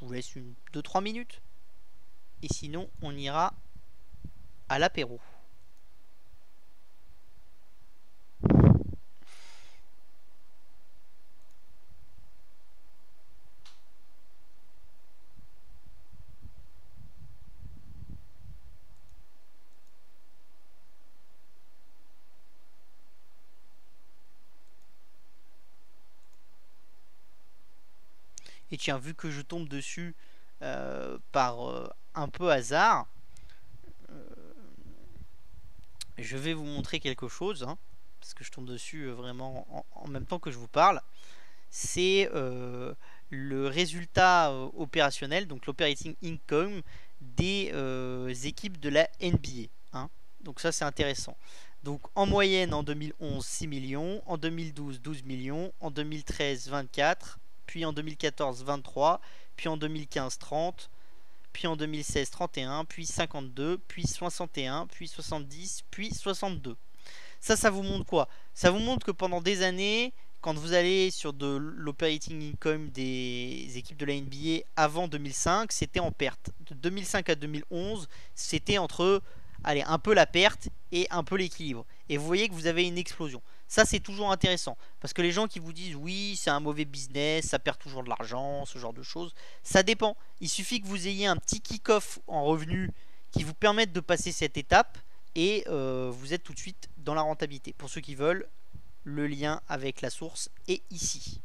Je vous laisse 2-3 minutes. Et sinon, on ira à l'apéro. Et tiens, vu que je tombe dessus par un peu hasard, je vais vous montrer quelque chose, hein, parce que je tombe dessus vraiment en même temps que je vous parle. C'est le résultat opérationnel, donc l'operating income des équipes de la NBA. Hein. Donc ça, c'est intéressant. Donc en moyenne en 2011 6 millions, en 2012 12 millions, en 2013 24, puis en 2014 23, puis en 2015 30, puis en 2016 31, puis 52, puis 61, puis 70, puis 62. Ça vous montre quoi? Ça vous montre que pendant des années, quand vous allez sur de l'operating income des équipes de la NBA avant 2005, c'était en perte. De 2005 à 2011, c'était entre, allez, un peu la perte et un peu l'équilibre. Et vous voyez que vous avez une explosion. Ça, c'est toujours intéressant. Parce que les gens qui vous disent oui, c'est un mauvais business, ça perd toujours de l'argent, ce genre de choses, ça dépend. Il suffit que vous ayez un petit kick-off en revenu qui vous permette de passer cette étape et vous êtes tout de suite dans la rentabilité. Pour ceux qui veulent, le lien avec la source est ici.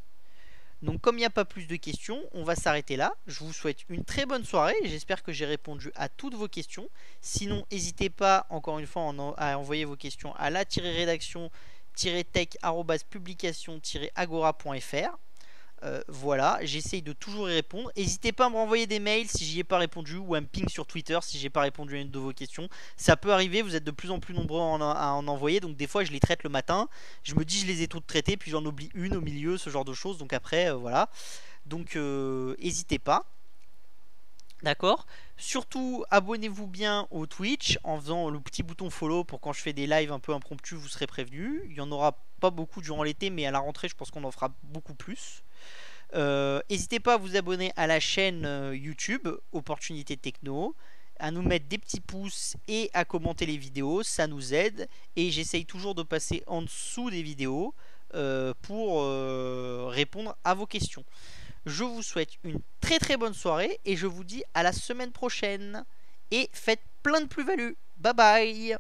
Donc comme il n'y a pas plus de questions, on va s'arrêter là. Je vous souhaite une très bonne soirée. J'espère que j'ai répondu à toutes vos questions. Sinon, n'hésitez pas, encore une fois, à envoyer vos questions à la-rédaction-tech-publication-agora.fr. Voilà, j'essaye de toujours y répondre. N'hésitez pas à me renvoyer des mails si j'y ai pas répondu ou à me ping sur Twitter si j'ai pas répondu à une de vos questions. Ça peut arriver, vous êtes de plus en plus nombreux à en envoyer, donc des fois je les traite le matin. Je me dis je les ai toutes traitées, puis j'en oublie une au milieu, ce genre de choses. Donc après, voilà. Donc n'hésitez pas. D'accord. Surtout, abonnez-vous bien au Twitch en faisant le petit bouton follow pour quand je fais des lives un peu impromptus, vous serez prévenus. Il y en aura pas beaucoup durant l'été, mais à la rentrée, je pense qu'on en fera beaucoup plus. N'hésitez pas à vous abonner à la chaîne YouTube Opportunité Techno, à nous mettre des petits pouces et à commenter les vidéos, ça nous aide. Et j'essaye toujours de passer en dessous des vidéos pour répondre à vos questions. Je vous souhaite une très très bonne soirée et je vous dis à la semaine prochaine. Et faites plein de plus-values. Bye bye.